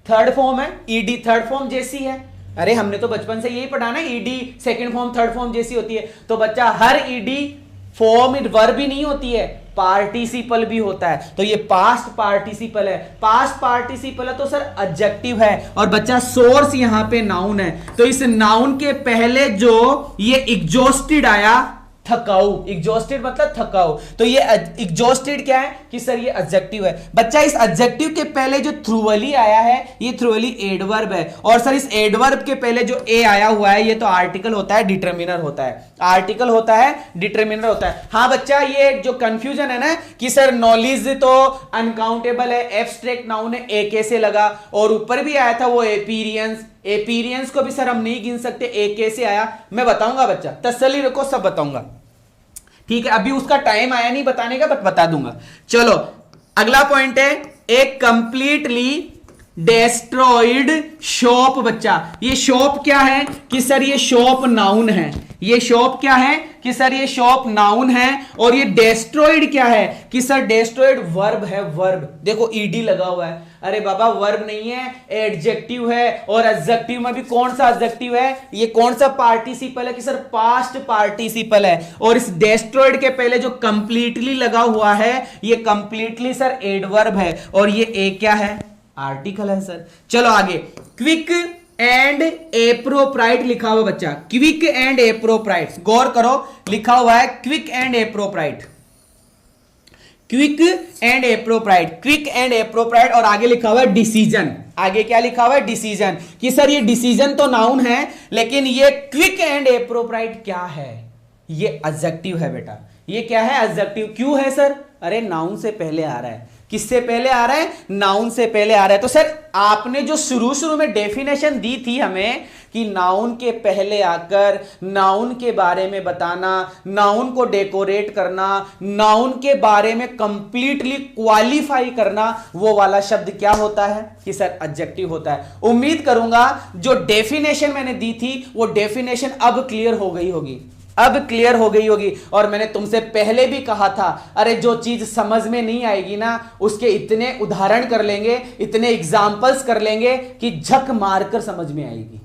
थर्ड फॉर्म है, ईडी थर्ड फॉर्म जैसी है। अरे हमने तो बचपन से यही पढ़ा ना, ED second form third form जैसी होती है। तो बच्चा हर ईडी फॉर्म वर्ब ही नहीं होती है, पार्टिसिपल भी होता है। तो ये पास्ट पार्टिसिपल है, पास्ट पार्टिसिपल है तो सर एडजेक्टिव है। और बच्चा सोर्स यहां पे नाउन है, तो इस नाउन के पहले जो ये एग्जॉस्टेड आया, थकाऊ, एग्जॉस्टेड मतलब थकाऊ, तो ये एग्जॉस्टेड क्या है कि सर ये एडजेक्टिव है। बच्चा इस एडजेक्टिव के पहले जो थ्रूअली आया है ये थ्रूअली एडवर्ब है। और सर इस एडवर्ब के पहले जो ए आया हुआ है ये तो आर्टिकल होता है, डिटरमिनर होता है, आर्टिकल होता है, डिटरमिनर होता है। हाँ बच्चा, ये जो कंफ्यूजन है ना कि सर नॉलेज तो अनकाउंटेबल है, एब्स्ट्रैक्ट नाउन है, ए कैसे लगा, और ऊपर भी आया था वो एपीरियंस, एपीरियंस को भी सर हम नहीं गिन सकते, ए कैसे आया, मैं बताऊंगा बच्चा, तसल्ली रखो, सब बताऊंगा, ठीक है। अभी उसका टाइम आया नहीं बताने का, बट बता दूंगा। चलो अगला पॉइंट है, एक कंप्लीटली डेस्ट्रॉयड शॉप। बच्चा ये शॉप क्या है कि सर ये शॉप नाउन है, ये शॉप क्या है कि सर ये शॉप नाउन है। और ये डेस्ट्रॉयड क्या है कि सर डेस्ट्रॉयड वर्ब है, वर्ब, देखो ईडी लगा हुआ है। अरे बाबा वर्ब नहीं है, एडजेक्टिव है। और एडजेक्टिव में भी कौन सा एडजेक्टिव है, ये कौन सा पार्टिसिपल है कि सर पास्ट पार्टिसिपल है। और इस डेस्ट्रॉयड के पहले जो कंप्लीटली लगा हुआ है ये कंप्लीटली सर एडवर्ब है। और ये ए क्या है, आर्टिकल है सर। चलो आगे, क्विक एंड एप्रोप्राइट लिखा हुआ बच्चा, क्विक एंड एप्रोप्राइट, गौर करो लिखा हुआ है quick and appropriate, quick and appropriate, quick and appropriate. और आगे लिखा हुआ है डिसीजन, आगे क्या लिखा हुआ है, डिसीजन, कि सर ये डिसीजन तो नाउन है लेकिन ये क्विक एंड एप्रोप्राइट क्या है, ये एडजेक्टिव है बेटा। ये क्या है, एडजेक्टिव। क्यों है सर, अरे नाउन से पहले आ रहा है। किससे पहले आ रहा है, नाउन से पहले आ रहा है। तो सर आपने जो शुरू में डेफिनेशन दी थी हमें कि नाउन के पहले आकर नाउन के बारे में बताना, नाउन को डेकोरेट करना, नाउन के बारे में कंप्लीटली क्वालिफाई करना, वो वाला शब्द क्या होता है कि सर एडजेक्टिव होता है। उम्मीद करूंगा जो डेफिनेशन मैंने दी थी वो डेफिनेशन अब क्लियर हो गई होगी, अब क्लियर हो गई होगी। और मैंने तुमसे पहले भी कहा था, अरे जो चीज समझ में नहीं आएगी ना उसके इतने उदाहरण कर लेंगे, इतने एग्जाम्पल्स कर लेंगे कि झक मारकर समझ में आएगी।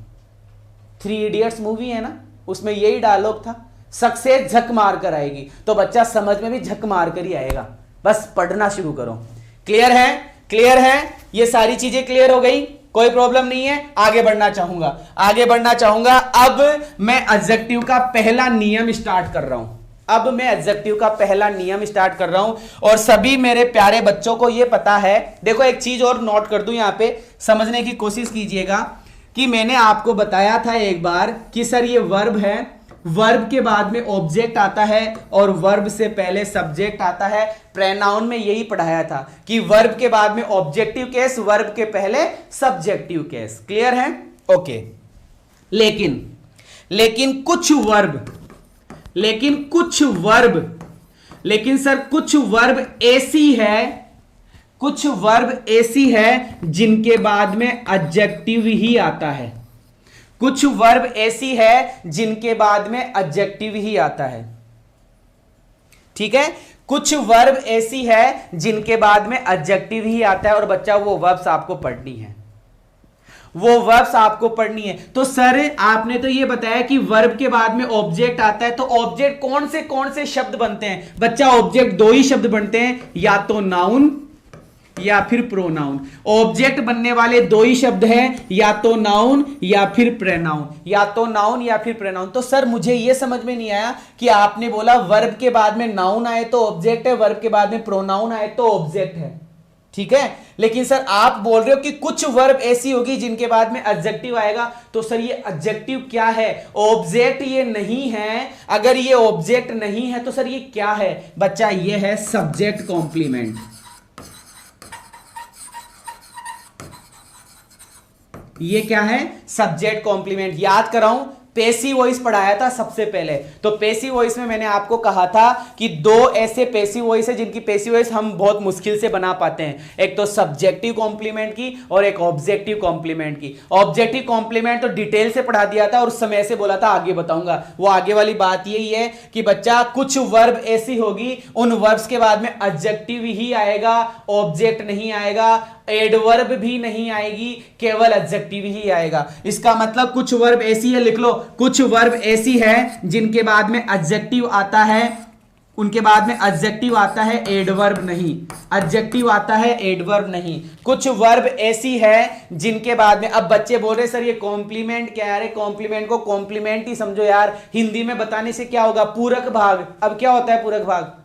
3 इडियट्स मूवी है ना, उसमें यही डायलॉग था, सक्सेस झक मारकर आएगी। तो बच्चा समझ में भी झक मारकर ही आएगा, बस पढ़ना शुरू करो। क्लियर है, क्लियर है, ये सारी चीजें क्लियर हो गई, कोई प्रॉब्लम नहीं है। आगे बढ़ना चाहूंगा, आगे बढ़ना चाहूंगा। अब मैं एडजेक्टिव का पहला नियम स्टार्ट कर रहा हूं, अब मैं एडजेक्टिव का पहला नियम स्टार्ट कर रहा हूं। और सभी मेरे प्यारे बच्चों को यह पता है, देखो एक चीज और नोट कर दूं यहां पे, समझने की कोशिश कीजिएगा कि मैंने आपको बताया था एक बार कि सर ये वर्ब है, वर्ब के बाद में ऑब्जेक्ट आता है और वर्ब से पहले सब्जेक्ट आता है। प्रोनाउन में यही पढ़ाया था कि वर्ब के बाद में ऑब्जेक्टिव केस, वर्ब के पहले सब्जेक्टिव केस। क्लियर है, ओके। लेकिन कुछ वर्ब, लेकिन सर कुछ वर्ब ऐसी है, कुछ वर्ब ऐसी है जिनके बाद में एडजेक्टिव ही आता है, कुछ वर्ब ऐसी है जिनके बाद में एडजेक्टिव ही आता है, ठीक है। कुछ वर्ब ऐसी है जिनके बाद में एडजेक्टिव ही आता है। और बच्चा वो वर्ब्स आपको पढ़नी है, वो वर्ब्स आपको पढ़नी है। तो सर आपने तो ये बताया कि वर्ब के बाद में ऑब्जेक्ट आता है, तो ऑब्जेक्ट कौन से शब्द बनते हैं बच्चा, ऑब्जेक्ट 2 ही शब्द बनते हैं, या तो नाउन या फिर प्रोनाउन। ऑब्जेक्ट बनने वाले 2 ही शब्द हैं, या तो नाउन या फिर प्रोनाउन, या तो नाउन या फिर प्रोनाउन। तो सर मुझे यह समझ में नहीं आया कि आपने बोला वर्ब के बाद में नाउन आए तो ऑब्जेक्ट है, वर्ब के बाद में प्रोनाउन आए तो ऑब्जेक्ट है, ठीक है। लेकिन सर आप बोल रहे हो कि कुछ वर्ब ऐसी होगी जिनके बाद में एडजेक्टिव आएगा। तो सर ये एडजेक्टिव क्या है, ऑब्जेक्ट ये नहीं है। अगर ये ऑब्जेक्ट नहीं है तो सर ये क्या है बच्चा, ये है सब्जेक्ट कॉम्प्लीमेंट। ये क्या है? Subject complement. याद कराऊं, पेसिव वॉइस पढ़ाया था सबसे पहले। तो पेसिव वॉइस में मैंने आपको कहा था कि दो ऐसे पेसिव वॉइस है जिनकी पेसिव वॉइस हम बहुत मुश्किल से बना पाते हैं, एक तो सब्जेक्टिव कॉम्प्लीमेंट की और एक ऑब्जेक्टिव कॉम्प्लीमेंट की। ऑब्जेक्टिव कॉम्प्लीमेंट तो डिटेल से पढ़ा दिया था और उस समय से बोला था आगे बताऊंगा। वो आगे वाली बात यही है कि बच्चा कुछ वर्ब ऐसी होगी, उन वर्ब्स के बाद में एडजेक्टिव ही आएगा, ऑब्जेक्ट नहीं आएगा, एडवर्ब भी नहीं आएगी, केवल एडजेक्टिव ही आएगा। इसका मतलब कुछ वर्ब ऐसी है, लिख लो, कुछ वर्ब ऐसी है जिनके बाद में एडजेक्टिव आता है, उनके बाद में एडजेक्टिव आता है, एडवर्ब नहीं। एडजेक्टिव आता है, एडवर्ब नहीं। कुछ वर्ब ऐसी है जिनके बाद में, अब बच्चे बोल रहे सर ये कॉम्प्लीमेंट क्या है? कॉम्प्लीमेंट को कॉम्प्लीमेंट ही समझो यार, हिंदी में बताने से क्या होगा? पूरक भाग। अब क्या होता है पूरक भाग?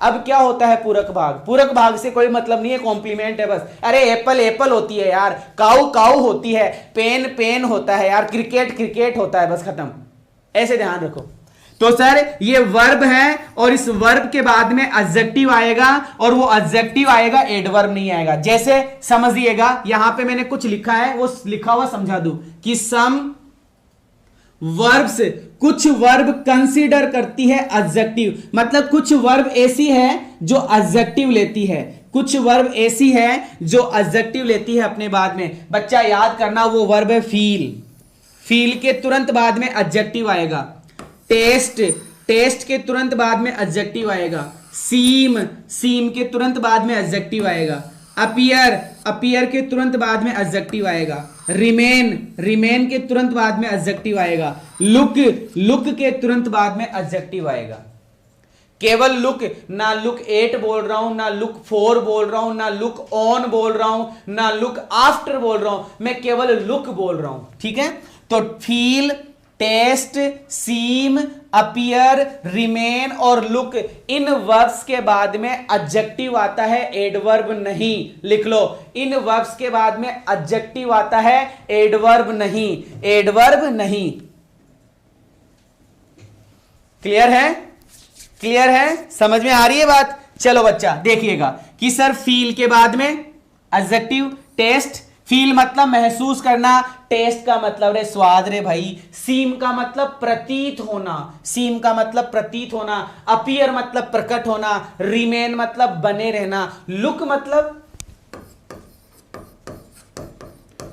अब क्या होता है पूरक भाग? पूरक भाग से कोई मतलब नहीं है, कॉम्प्लीमेंट है बस। अरे एप्पल एप्पल होती है यार, काऊ काऊ होती है, पेन पेन होता है यार, क्रिकेट क्रिकेट होता है, बस खत्म। ऐसे ध्यान रखो। तो सर ये वर्ब है और इस वर्ब के बाद में एडजेक्टिव आएगा और वो एडजेक्टिव आएगा, एडवर्ब नहीं आएगा। जैसे समझिएगा, यहां पे मैंने कुछ लिखा है, वो लिखा हुआ समझा दूं कि सम वर्ब्स, कुछ वर्ब कंसीडर करती है एडजेक्टिव, मतलब कुछ वर्ब ऐसी है जो एडजेक्टिव लेती है, कुछ वर्ब ऐसी है जो एडजेक्टिव लेती है अपने बाद में। बच्चा याद करना, वो वर्ब है फील। फील के तुरंत बाद में एडजेक्टिव आएगा। टेस्ट, टेस्ट के तुरंत बाद में एडजेक्टिव आएगा। सीम, सीम के तुरंत बाद में एडजेक्टिव आएगा। अपीयर, अपीयर के तुरंत बाद में एडजेक्टिव आएगा। रिमेन, रिमेन के तुरंत बाद में एडजेक्टिव आएगा। लुक, लुक के तुरंत बाद में एडजेक्टिव आएगा। केवल लुक, ना लुक 8 बोल रहा हूं, ना लुक 4 बोल रहा हूं, ना लुक ऑन बोल रहा हूं, ना लुक आफ्टर बोल रहा हूं, मैं केवल लुक बोल रहा हूं। ठीक है, तो फील, टेस्ट, सीम, अपीयर, रिमेन और लुक, इन वर्ब्स के बाद में एडजेक्टिव आता है, एडवर्ब नहीं। लिख लो, इन वर्ब्स के बाद में एडजेक्टिव आता है, एडवर्ब नहीं, एडवर्ब नहीं। क्लियर है? क्लियर है? समझ में आ रही है बात? चलो बच्चा देखिएगा कि सर फील के बाद में एडजेक्टिव, टेस्ट, फील मतलब महसूस करना, टेस्ट का मतलब रे स्वाद रे भाई, सीम का मतलब प्रतीत होना, सीम का मतलब प्रतीत होना, अपीयर मतलब प्रकट होना, रिमेन मतलब बने रहना, लुक मतलब,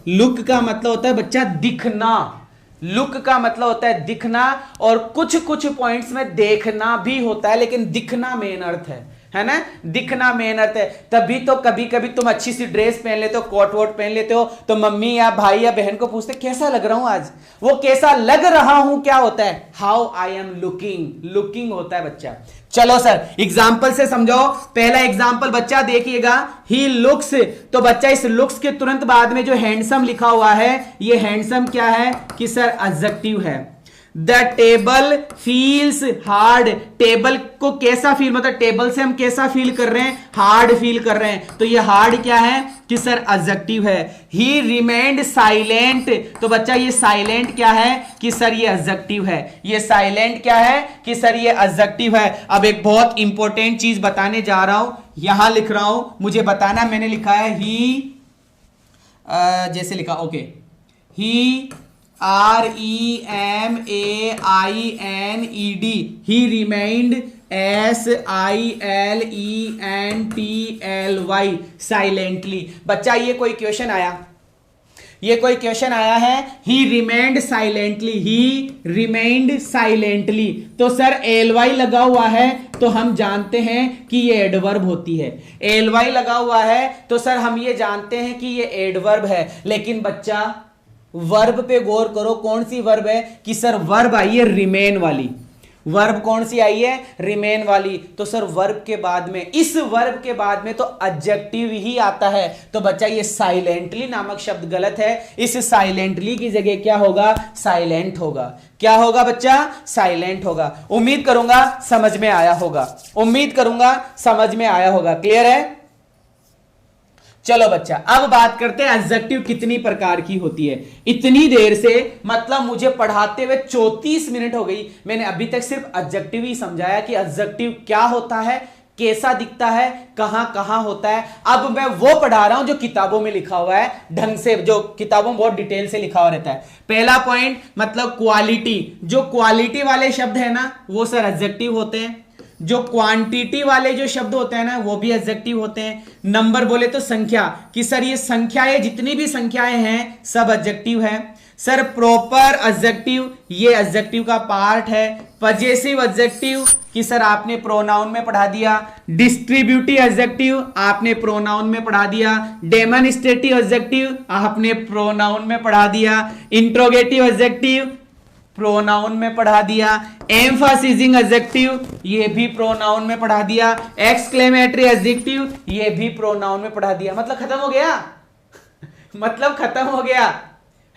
लुक का मतलब होता है बच्चा दिखना, लुक का मतलब होता है दिखना, और कुछ कुछ पॉइंट्स में देखना भी होता है, लेकिन दिखना मेन अर्थ है ना, दिखना मेन अर्थ है। तभी तो कभी कभी तुम अच्छी सी ड्रेस पहन लेते हो, कोट वोट पहन लेते हो, तो मम्मी या भाई या बहन को पूछते कैसा लग रहा हूं आज, वो कैसा लग रहा हूं क्या होता है? How I am looking, looking होता है बच्चा। चलो सर एग्जाम्पल से समझाओ। पहला एग्जाम्पल बच्चा देखिएगा, ही लुक्स, तो बच्चा इस लुक्स के तुरंत बाद में जो हैंडसम लिखा हुआ है, ये हैंडसम क्या है कि सर एडजेक्टिव है। The table feels hard, table को कैसा फील, मतलब टेबल से हम कैसा फील कर रहे हैं? हार्ड फील कर रहे हैं, तो ये हार्ड क्या है कि सर एडजेक्टिव है। ही रिमेन्ड साइलेंट, तो बच्चा ये साइलेंट क्या है कि सर ये एडजेक्टिव है, ये साइलेंट क्या है कि सर ये एडजेक्टिव है। अब एक बहुत इंपॉर्टेंट चीज बताने जा रहा हूं, यहां लिख रहा हूं, मुझे बताना, मैंने लिखा है ही, जैसे लिखा okay, he REMAINED, he remained SILENTLY silently। बच्चा ये कोई क्वेश्चन आया, ये कोई क्वेश्चन आया है, he remained silently, he remained silently, तो सर ly लगा हुआ है तो हम जानते हैं कि ये एडवर्ब होती है। ly लगा हुआ है तो सर हम ये जानते हैं कि ये एडवर्ब है। लेकिन बच्चा वर्ब पे गौर करो, कौन सी वर्ब है कि सर वर्ब आई है रिमेन वाली, वर्ब कौन सी आई है? रिमेन वाली। तो सर वर्ब के बाद में, इस वर्ब के बाद में तो एडजेक्टिव ही आता है, तो बच्चा ये साइलेंटली नामक शब्द गलत है, इस साइलेंटली की जगह क्या होगा? साइलेंट होगा। क्या होगा बच्चा? साइलेंट होगा। उम्मीद करूंगा समझ में आया होगा, उम्मीद करूंगा समझ में आया होगा। क्लियर है? चलो बच्चा अब बात करते हैं एडजेक्टिव कितनी प्रकार की होती है। इतनी देर से मतलब मुझे पढ़ाते हुए 34 मिनट हो गई, मैंने अभी तक सिर्फ एडजेक्टिव ही समझाया कि एडजेक्टिव क्या होता है, कैसा दिखता है, कहां कहां होता है। अब मैं वो पढ़ा रहा हूं जो किताबों में लिखा हुआ है, ढंग से, जो किताबों में बहुत डिटेल से लिखा हुआ रहता है। पहला पॉइंट मतलब क्वालिटी। जो क्वालिटी वाले शब्द है ना वो सर एडजेक्टिव होते हैं, जो क्वांटिटी वाले जो शब्द होते हैं ना वो भी एडजेक्टिव होते हैं। नंबर बोले तो संख्या, कि सर ये संख्याएं, जितनी भी संख्याएं हैं सब एडजेक्टिव है। सर प्रॉपर एडजेक्टिव, ये एडजेक्टिव का पार्ट है। पजेसिव एडजेक्टिव, कि सर आपने प्रोनाउन में पढ़ा दिया। डिस्ट्रीब्यूटिव एडजेक्टिव आपने प्रोनाउन में पढ़ा दिया। डेमोन्स्ट्रेटिव एडजेक्टिव आपने प्रोनाउन में पढ़ा दिया। इंट्रोगेटिव एडजेक्टिव प्रोनाउन में पढ़ा दिया। एम्फासिजिंग एडजेक्टिव ये भी प्रोनाउन में पढ़ा दिया। एक्सक्लेमेटरी एडजेक्टिव ये भी प्रोनाउन में पढ़ा दिया। मतलब खत्म हो गया मतलब खत्म हो गया,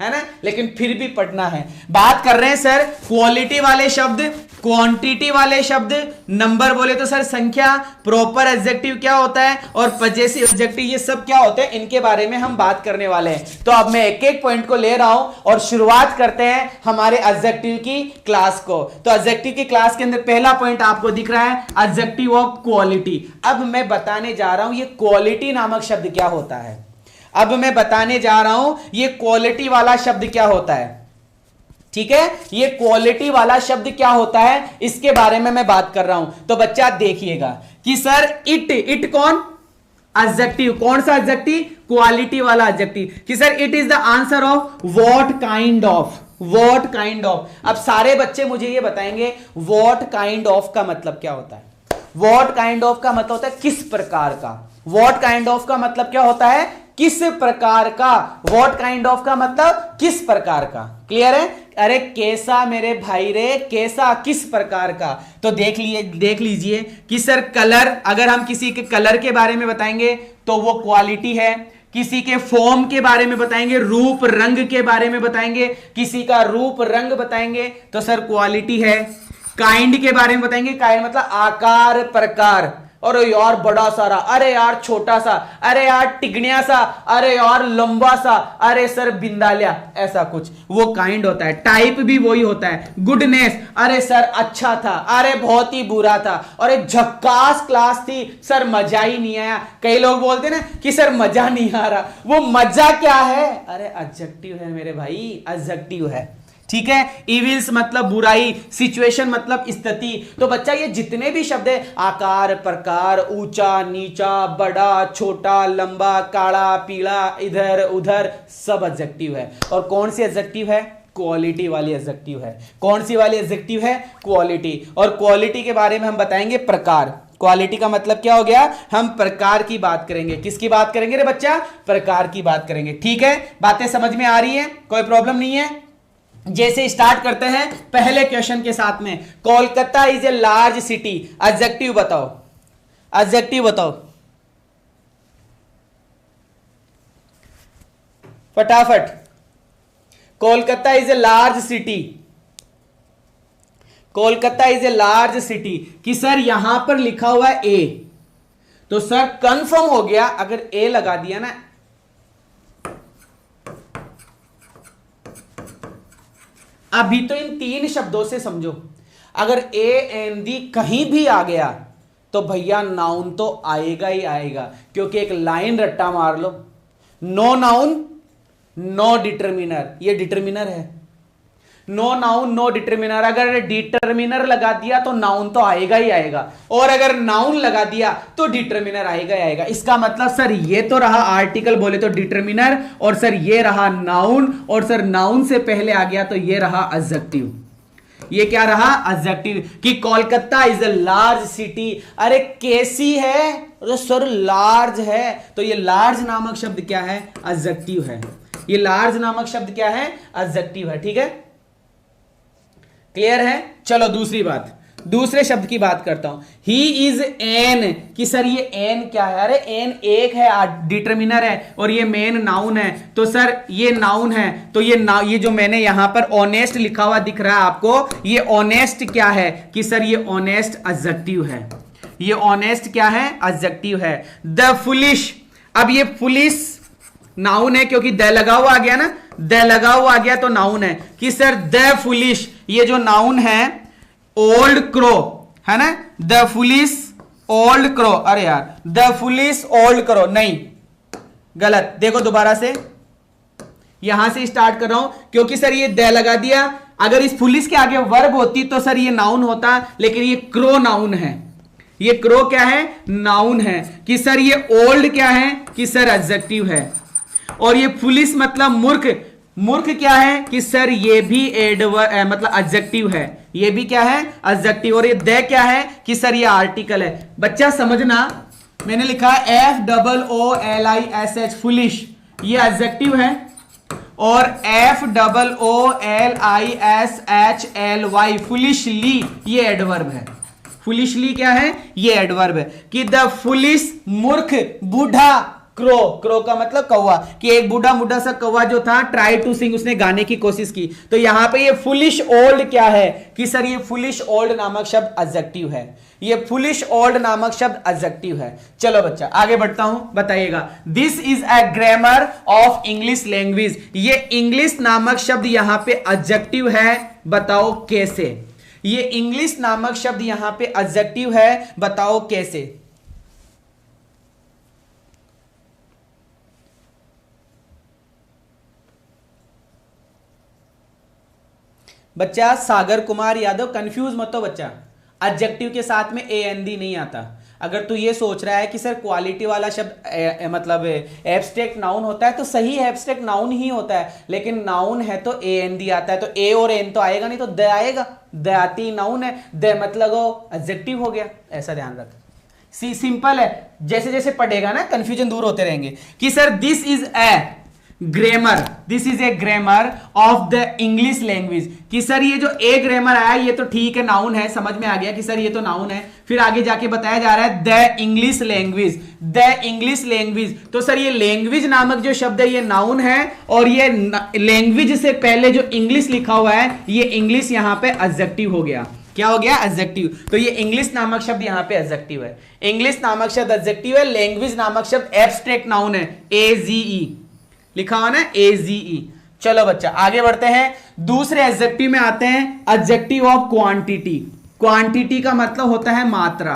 है ना। लेकिन फिर भी पढ़ना है। बात कर रहे हैं सर क्वालिटी वाले शब्द, क्वांटिटी वाले शब्द, नंबर बोले तो सर संख्या, प्रॉपर एडजेक्टिव क्या होता है और पजेसिव एडजेक्टिव ये सब क्या होते हैं, इनके बारे में हम बात करने वाले हैं। तो अब मैं एक एक पॉइंट को ले रहा हूं और शुरुआत करते हैं हमारे एडजेक्टिव की क्लास को। तो एडजेक्टिव की क्लास के अंदर पहला पॉइंट आपको दिख रहा है एडजेक्टिव ऑफ क्वालिटी। अब मैं बताने जा रहा हूं ये क्वालिटी नामक शब्द क्या होता है। अब मैं बताने जा रहा हूं ये क्वालिटी वाला शब्द क्या होता है। ठीक है, ये क्वालिटी वाला शब्द क्या होता है इसके बारे में मैं बात कर रहा हूं। तो बच्चा देखिएगा कि सर इट कौन, एडजेक्टिव, कौन सा एडजेक्टिव, क्वालिटी वाला एडजेक्टिव, कि sir it is the answer of what kind of, what kind of. अब सारे बच्चे मुझे ये बताएंगे व्हाट काइंड ऑफ का मतलब क्या होता है। व्हाट काइंड ऑफ का मतलब होता है किस प्रकार का। व्हाट काइंड ऑफ का मतलब क्या होता है, किस प्रकार का। व्हाट काइंड ऑफ का मतलब किस प्रकार का। क्लियर है। अरे कैसा मेरे भाई रे, कैसा, किस प्रकार का। तो देख लीजिए कि सर कलर, अगर हम किसी के कलर के बारे में बताएंगे तो वो क्वालिटी है। किसी के फॉर्म के बारे में बताएंगे, रूप रंग के बारे में बताएंगे, किसी का रूप रंग बताएंगे तो सर क्वालिटी है। काइंड के बारे में बताएंगे, काइंड मतलब आकार, प्रकार। अरे यार बड़ा सारा, अरे यार छोटा सा, अरे यार टिकनिया सा, अरे यार लंबा सा, अरे सर बिंदालिया, ऐसा कुछ, वो काइंड होता है। टाइप भी वही होता है। गुडनेस, अरे सर अच्छा था, अरे बहुत ही बुरा था, अरे झक्कास क्लास थी, सर मजा ही नहीं आया। कई लोग बोलते ना कि सर मजा नहीं आ रहा, वो मजा क्या है, अरे एडजेक्टिव है मेरे भाई, एडजेक्टिव है। ठीक है। इविल्स मतलब बुराई, सिचुएशन मतलब स्थिति। तो बच्चा ये जितने भी शब्द है, आकार, प्रकार, ऊंचा, नीचा, बड़ा, छोटा, लंबा, काला, पीला, इधर उधर, सब एडजेक्टिव है। और कौन सी एडजेक्टिव है, क्वालिटी वाली एडजेक्टिव है। कौन सी वाली एडजेक्टिव है, क्वालिटी। और क्वालिटी के बारे में हम बताएंगे प्रकार। क्वालिटी का मतलब क्या हो गया, हम प्रकार की बात करेंगे। किसकी बात करेंगे रे बच्चा, प्रकार की बात करेंगे। ठीक है, बातें समझ में आ रही है, कोई प्रॉब्लम नहीं है। जैसे स्टार्ट करते हैं पहले क्वेश्चन के साथ में। Kolkata is a large city, adjective बताओ, एडजेक्टिव बताओ फटाफट। Kolkata is a large city, Kolkata is a large city. कि सर यहां पर लिखा हुआ है ए, तो सर कंफर्म हो गया, अगर ए लगा दिया ना, अभी तो इन तीन शब्दों से समझो, अगर ए एन दी कहीं भी आ गया तो भैया नाउन तो आएगा ही आएगा, क्योंकि एक लाइन रट्टा मार लो, नो नाउन नो डिटरमिनर, ये डिटरमिनर है। नो नाउन नो डिटरमिनर, अगर डिटरमिनर लगा दिया तो नाउन तो आएगा ही आएगा, और अगर नाउन लगा दिया तो डिटरमिनर आएगा ही आएगा। इसका मतलब सर ये तो रहा आर्टिकल बोले तो डिटरमिनर, और सर ये रहा नाउन, और सर नाउन से पहले आ गया तो ये रहा एडजेक्टिव। ये क्या रहा, एडजेक्टिव। कि Kolkata is a large city, अरे कैसी है, अरे सर लार्ज है, तो ये लार्ज नामक शब्द क्या है, एडजेक्टिव है। ये लार्ज नामक शब्द क्या है, एडजेक्टिव है। ठीक है, क्लियर है। चलो दूसरी बात, दूसरे शब्द की बात करता हूं। ही इज एन, कि सर ये एन क्या है, अरे एन एक है, डिटरमिनर है, और ये मेन नाउन है, तो सर ये नाउन है। तो ये जो मैंने यहां पर ऑनेस्ट लिखा हुआ दिख रहा है आपको, ये ऑनेस्ट क्या है, कि सर ये ऑनेस्ट एडजेक्टिव है। ये ऑनेस्ट क्या है, एडजेक्टिव है। द फुलिश, अब ये फुलिश नाउन है क्योंकि द लगा हुआ आ गया ना, द लगा हुआ आ गया तो नाउन है। कि सर द फुलिश, ये जो नाउन है, ओल्ड क्रो है ना, द फुलिश ओल्ड क्रो, अरे यार द फुलिश ओल्ड क्रो, नहीं गलत, देखो दोबारा से यहां से स्टार्ट कर रहा हूं क्योंकि सर ये द लगा दिया, अगर इस फुलिश के आगे वर्ब होती तो सर ये नाउन होता, लेकिन ये क्रो नाउन है, ये क्रो क्या है, नाउन है, कि सर ये ओल्ड क्या है, कि सर एडजेक्टिव है, और ये फुलिश मतलब मूर्ख, मूर्ख क्या है, कि सर ये भी मतलब एडजेक्टिव है, ये भी क्या है एडजेक्टिव, और ये द क्या है, कि सर ये आर्टिकल है। बच्चा समझना, मैंने लिखा FOOLISH फुलिश, ये एडजेक्टिव है, और FOOLISHLY फुलिशली ये एडवर्ब है, फुलिशली क्या है, ये एडवर्ब है, कि द फुलिश मूर्ख बूढ़ा क्रो, क्रो का मतलब कौवा, कि एक बूढ़ा बूढ़ा सा कौवा जो था ट्राई टू सिंग, उसने गाने की कोशिश की, तो यहां पे ये फुलिश ओल्ड क्या है, कि सर ये फुलिश ओल्ड नामक शब्द एडजेक्टिव है, ये फुलिश ओल्ड नामक शब्द एडजेक्टिव है। चलो बच्चा आगे बढ़ता हूं, बताइएगा, this is a grammar of English language, ये इंग्लिश नामक शब्द यहां पे एडजेक्टिव है, बताओ कैसे, ये इंग्लिश नामक शब्द यहां पे एडजेक्टिव है, बताओ कैसे। बच्चा सागर कुमार यादव, कंफ्यूज मत हो बच्चा, एडजेक्टिव के साथ में AND नहीं आता। अगर तू ये सोच रहा है कि सर क्वालिटी वाला शब्द मतलब एब्स्ट्रैक्ट नाउन होता है, तो सही है, एब्स्ट्रैक्ट नाउन ही होता है, लेकिन नाउन है तो AND आता है, तो A और N तो आएगा नहीं, तो द आएगा, द आती नाउन है, द मतलब एडजेक्टिव हो गया, ऐसा ध्यान रख। सिंपल है, जैसे जैसे पढ़ेगा ना कंफ्यूजन दूर होते रहेंगे, कि sir this is a grammar, this is a grammar of the English language, कि सर ये जो ए ग्रामर आया ये तो ठीक है, नाउन है, समझ में आ गया कि सर ये तो नाउन है, फिर आगे जाके बताया जा रहा है the English language, the English language, तो सर ये लैंग्वेज नामक जो शब्द है ये नाउन है, और ये लैंग्वेज से पहले जो इंग्लिश लिखा हुआ है ये इंग्लिश यहां पे एडजेक्टिव हो गया, क्या हो गया, एडजेक्टिव, तो ये इंग्लिश नामक शब्द यहां पे एडजेक्टिव है, इंग्लिश नामक शब्द एडजेक्टिव है, लैंग्वेज नामक शब्द एब्स्ट्रैक्ट नाउन है, AGE लिखा हुआ ना, AGE। चलो बच्चा आगे बढ़ते हैं, दूसरे एडजेक्टिव में आते हैं, एडजेक्टिव ऑफ क्वांटिटी, क्वांटिटी का मतलब होता है मात्रा,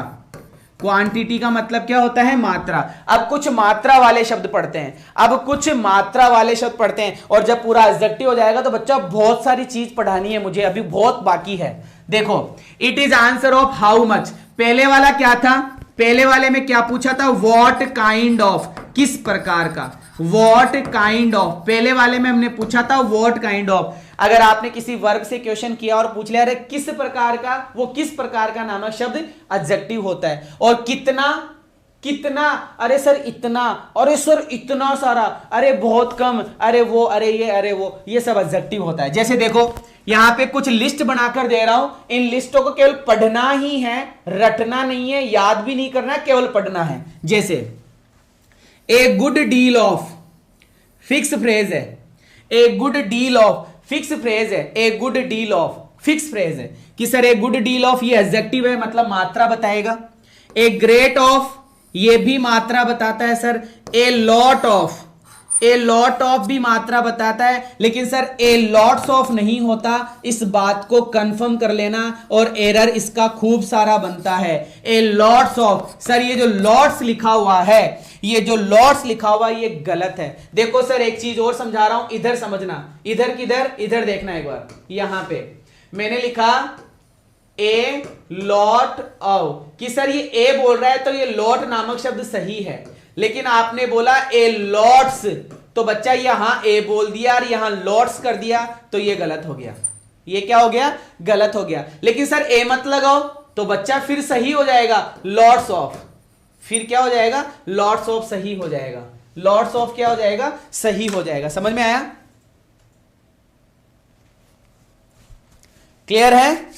क्वांटिटी का मतलब क्या होता है, मात्रा। अब कुछ मात्रा वाले शब्द पढ़ते हैं, अब कुछ मात्रा वाले शब्द पढ़ते हैं, और जब पूरा एडजेक्टिव हो जाएगा तो बच्चा बहुत सारी चीज पढ़ानी है मुझे, अभी बहुत बाकी है। देखो, it is answer of how much, पहले वाला क्या था, पहले वाले में क्या पूछा था, व्हाट काइंड ऑफ, किस प्रकार का, व्हाट काइंड ऑफ, पहले वाले में हमने पूछा था व्हाट काइंड ऑफ। अगर आपने किसी वर्ग से क्वेश्चन किया और पूछ लिया अरे किस प्रकार का, वो किस प्रकार का नामक शब्द एडजेक्टिव होता है, और कितना, कितना, अरे सर इतना, अरे सर इतना सारा, अरे बहुत कम, अरे वो, अरे ये, अरे वो, ये सब एडजेक्टिव होता है। जैसे देखो यहां पे कुछ लिस्ट बनाकर दे रहा हूं, इन लिस्टों को केवल पढ़ना ही है, रटना नहीं है, याद भी नहीं करना, केवल पढ़ना है। जैसे a good deal of, fix phrase है, a good deal of fix phrase है, a good deal of fix phrase है, कि sir a good deal of ये एडजेक्टिव है, मतलब मात्रा बताएगा। ए ग्रेट ऑफ ये भी मात्रा बताता है sir. A lot of, a lot of भी मात्रा बताता है, लेकिन सर ए लॉट्स ऑफ नहीं होता, इस बात को कंफर्म कर लेना, और एरर इसका खूब सारा बनता है। ए लॉट्स ऑफ, सर ये जो लॉट्स लिखा हुआ है, ये जो लॉट्स लिखा हुआ ये गलत है। देखो सर एक चीज और समझा रहा हूं, इधर समझना, इधर किधर, इधर देखना एक बार, यहां पे मैंने लिखा ए लॉट ऑफ, कि सर ये ए बोल रहा है तो ये लॉट नामक शब्द सही है, लेकिन आपने बोला ए लॉट्स, तो बच्चा यहां ए बोल दिया और यहां लॉट्स कर दिया, तो ये गलत हो गया, ये क्या हो गया, गलत हो गया। लेकिन सर ए मत लगाओ तो बच्चा फिर सही हो जाएगा, लॉट्स ऑफ, फिर क्या हो जाएगा, लॉट्स ऑफ सही हो जाएगा, लॉट्स ऑफ क्या हो जाएगा, सही हो जाएगा। समझ में आया, क्लियर है।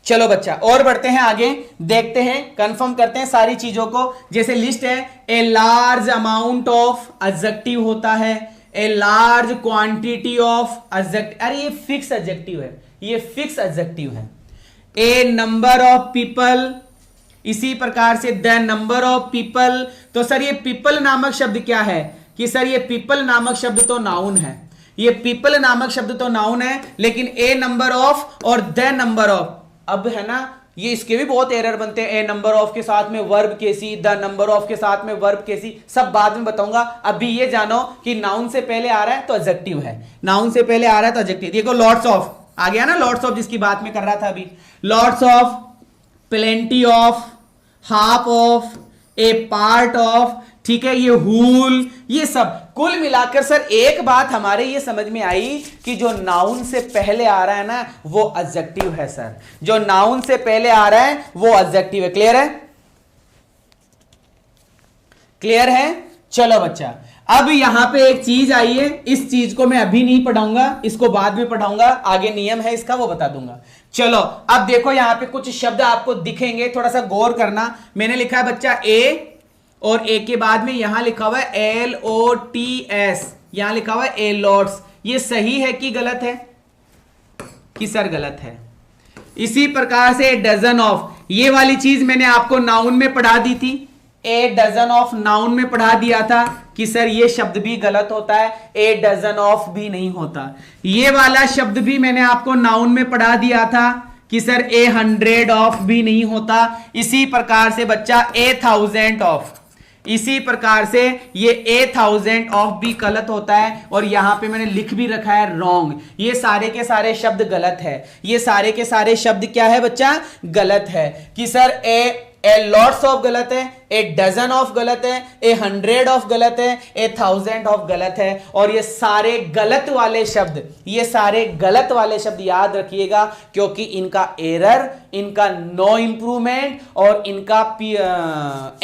चलो बच्चा और बढ़ते हैं आगे, देखते हैं, कंफर्म करते हैं सारी चीजों को। जैसे लिस्ट है, a large amount of adjective होता है, a large quantity of adjective, अरे ये फिक्स एडजेक्टिव है, ये फिक्स एडजेक्टिव है। ए नंबर ऑफ पीपल, इसी प्रकार से द नंबर ऑफ पीपल, तो सर ये पीपल नामक शब्द क्या है, कि सर ये पीपल नामक शब्द तो नाउन है, ये पीपल नामक शब्द तो नाउन है, लेकिन ए नंबर ऑफ और द नंबर ऑफ, अब है ना ये इसके भी बहुत एरर बनते हैं, ए नंबर ऑफ के साथ में वर्ब केसी, द नंबर ऑफ के साथ में वर्ब केसी, सब बाद में बताऊंगा। अभी ये जानो कि नाउन से पहले आ रहा है तो एडजेक्टिव है, नाउन से पहले आ रहा है तो एडजेक्टिव। देखो लॉट्स ऑफ आ गया ना, लॉट्स ऑफ जिसकी बात में कर रहा था अभी, lots of, plenty of, half of, A part of, ठीक है, ये हुल, ये सब कुल मिलाकर सर एक बात हमारे ये समझ में आई कि जो नाउन से पहले आ रहा है ना वो एडजेक्टिव है सर, जो नाउन से पहले आ रहा है वो एडजेक्टिव है। क्लियर है? क्लियर है? चलो बच्चा, अब यहां पे एक चीज आई है, इस चीज को मैं अभी नहीं पढ़ाऊंगा, इसको बाद में पढ़ाऊंगा, आगे नियम है इसका वो बता दूंगा। चलो अब देखो यहां पे कुछ शब्द आपको दिखेंगे, थोड़ा सा गौर करना। मैंने लिखा है बच्चा ए, और ए के बाद में यहां लिखा हुआ है LOTS, यहां लिखा हुआ है ए लॉट्स। ये सही है कि गलत है? कि सर गलत है। इसी प्रकार से डजन ऑफ, ये वाली चीज मैंने आपको नाउन में पढ़ा दी थी, ए डजन ऑफ नाउन में पढ़ा दिया था कि सर ये शब्द भी गलत होता है, ए डजन ऑफ भी नहीं होता। ये वाला शब्द भी मैंने आपको नाउन में पढ़ा दिया था कि सर ए 100 ऑफ भी नहीं होता। इसी प्रकार से बच्चा ए 1000 ऑफ, इसी प्रकार से ये 1000 ऑफ भी गलत होता है, और यहां पे मैंने लिख भी रखा है रॉन्ग। ये सारे के सारे शब्द गलत है, ये सारे के सारे शब्द क्या है बच्चा? गलत है। कि सर ए लॉट्स ऑफ गलत है, ए डजन ऑफ गलत है, ए 100 ऑफ गलत है, ए 1000 ऑफ गलत है। और ये सारे गलत वाले शब्द, ये सारे गलत वाले शब्द याद रखिएगा, क्योंकि इनका एरर, इनका नो इंप्रूवमेंट और इनका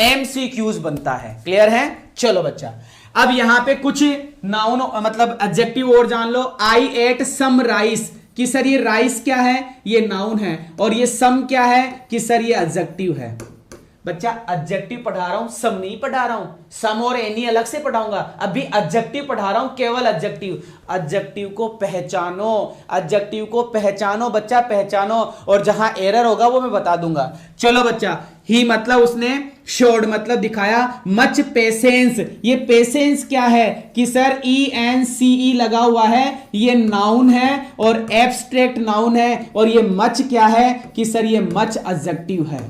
MCQs बनता है। क्लियर है? चलो बच्चा, अब यहां पे कुछ नाउन मतलब एडजेक्टिव और जान लो। आई एट सम राइस, कि सर ये राइस क्या है? ये नाउन है। और ये सम क्या है? कि सर ये एडजेक्टिव है। बच्चा एडजेक्टिव पढ़ा रहा हूं, सम नहीं पढ़ा रहा हूं, सम और एनी अलग से पढ़ाऊंगा, अभी एडजेक्टिव पढ़ा रहा हूं, केवल एडजेक्टिव। एडजेक्टिव को पहचानो, एडजेक्टिव को पहचानो बच्चा, पहचानो, और जहां एरर होगा वो मैं बता दूंगा। चलो बच्चा, ही मतलब उसने, शोड मतलब दिखाया, मच पेशेंस, ये पेशेंस क्या है? कि सर ENCE लगा हुआ है, ये नाउन है और एब्स्ट्रैक्ट नाउन है। और ये मच क्या है? कि सर ये मच एडजेक्टिव है,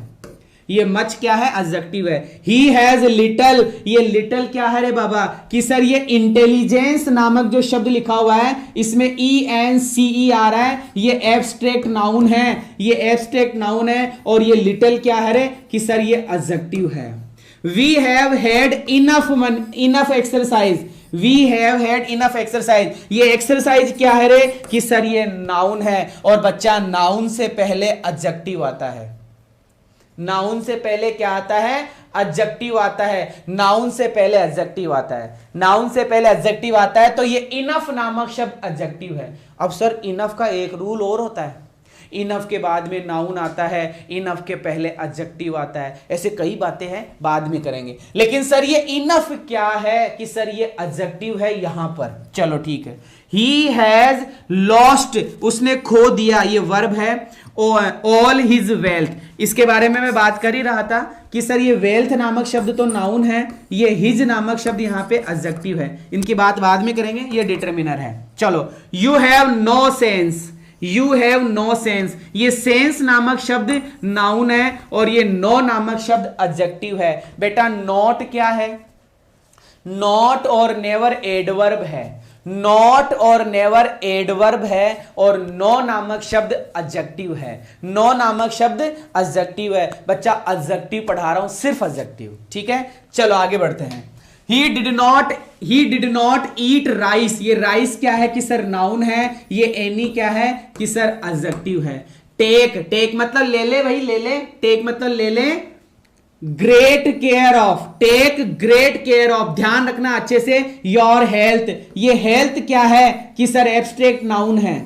ये मच क्या है? एडजेक्टिव है। ही हैज लिटल, ये लिटल क्या है रे बाबा? कि सर ये इंटेलिजेंस नामक जो शब्द लिखा हुआ है इसमें ENCE आ रहा है, ये एब्स्ट्रैक्ट नाउन है, ये एब्स्ट्रैक्ट नाउन है। और ये लिटल क्या है रे? कि सर ये एडजेक्टिव है। We have had enough exercise, we have had enough exercise, ये एक्सरसाइज क्या है रे? कि सर ये नाउन है। और बच्चा नाउन से पहले एडजेक्टिव आता है, नाउन से पहले क्या आता है? एडजेक्टिव आता है। नाउन से पहले एडजेक्टिव आता है, नाउन से पहले एडजेक्टिव आता है, तो ये इनफ नामक शब्द एडजेक्टिव है। अब सर इनफ का एक रूल और होता है, इनफ के बाद में नाउन आता है, इनफ के पहले एडजेक्टिव आता है, ऐसे कई बातें हैं, बाद में करेंगे। लेकिन सर ये इनफ क्या है? कि सर ये एडजेक्टिव है यहां पर। चलो ठीक है। ही हैज लॉस्ट, उसने खो दिया, ये वर्ब है। ऑल हिज वेल्थ, इसके बारे में मैं बात कर ही रहा था कि सर ये वेल्थ नामक शब्द तो नाउन है, ये हिज नामक शब्द यहां पे एडजेक्टिव है। इनकी बात बाद में करेंगे, ये डिटरमिनर है। चलो, you have no sense, you have no sense, ये सेंस नामक शब्द नाउन है और ये नो नामक शब्द एडजेक्टिव है। बेटा नॉट क्या है? नॉट और नेवर एडवर्ब है, नॉट और नेवर एडवर्ब है, और नो नामक शब्द एडजेक्टिव है, नो नामक शब्द एडजेक्टिव है। बच्चा एडजेक्टिव पढ़ा रहा हूं, सिर्फ एडजेक्टिव। ठीक है, चलो आगे बढ़ते हैं। He did not eat rice, ये राइस क्या है? कि सर नाउन है। ये एनी क्या है? कि सर एडजेक्टिव है। टेक मतलब ले ले भाई, ले ले, टेक मतलब ले ले। Great care of, take great care of, ध्यान रखना अच्छे से, योर हेल्थ, ये हेल्थ क्या है? कि सर एब्स्ट्रैक्ट नाउन है।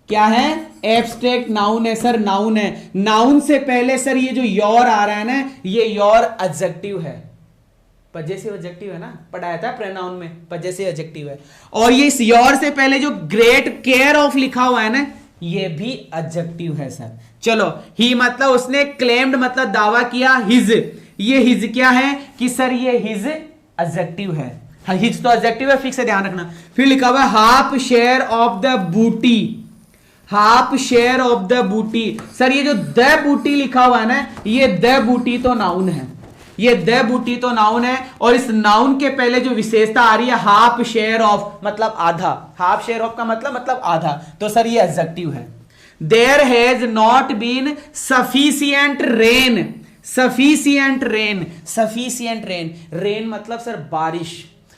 क्या है? एब्स्ट्रैक्ट नाउन है सर, नाउन है। नाउन से पहले सर ये जो योर आ रहा है ना, ये योर एडजेक्टिव है, पजेसिव एडजेक्टिव है ना, पढ़ाया था प्रोनाउन में, पजेसिव एडजेक्टिव है। और ये इस योर से पहले जो ग्रेट केयर ऑफ लिखा हुआ है ना, ये भी एडजेक्टिव है सर। चलो, ही मतलब उसने, क्लेम्ड मतलब दावा किया, हिज, ये हिज क्या है? कि सर ये हिज एडजेक्टिव है, हिज तो एडजेक्टिव है, फिक्स है, ध्यान रखना। फिर लिखा हुआ हाफ शेयर ऑफ द बूटी, हाफ शेयर ऑफ द बूटी। सर ये जो द बूटी लिखा हुआ है ना, ये द बूटी तो नाउन है, ये द बूटी तो नाउन है, और इस नाउन के पहले जो विशेषता आ रही है हाफ शेयर ऑफ मतलब आधा, हाफ शेयर ऑफ का मतलब आधा, तो सर ये एडजेक्टिव है। There has not been sufficient rain, sufficient rain, sufficient rain, rain मतलब सर बारिश,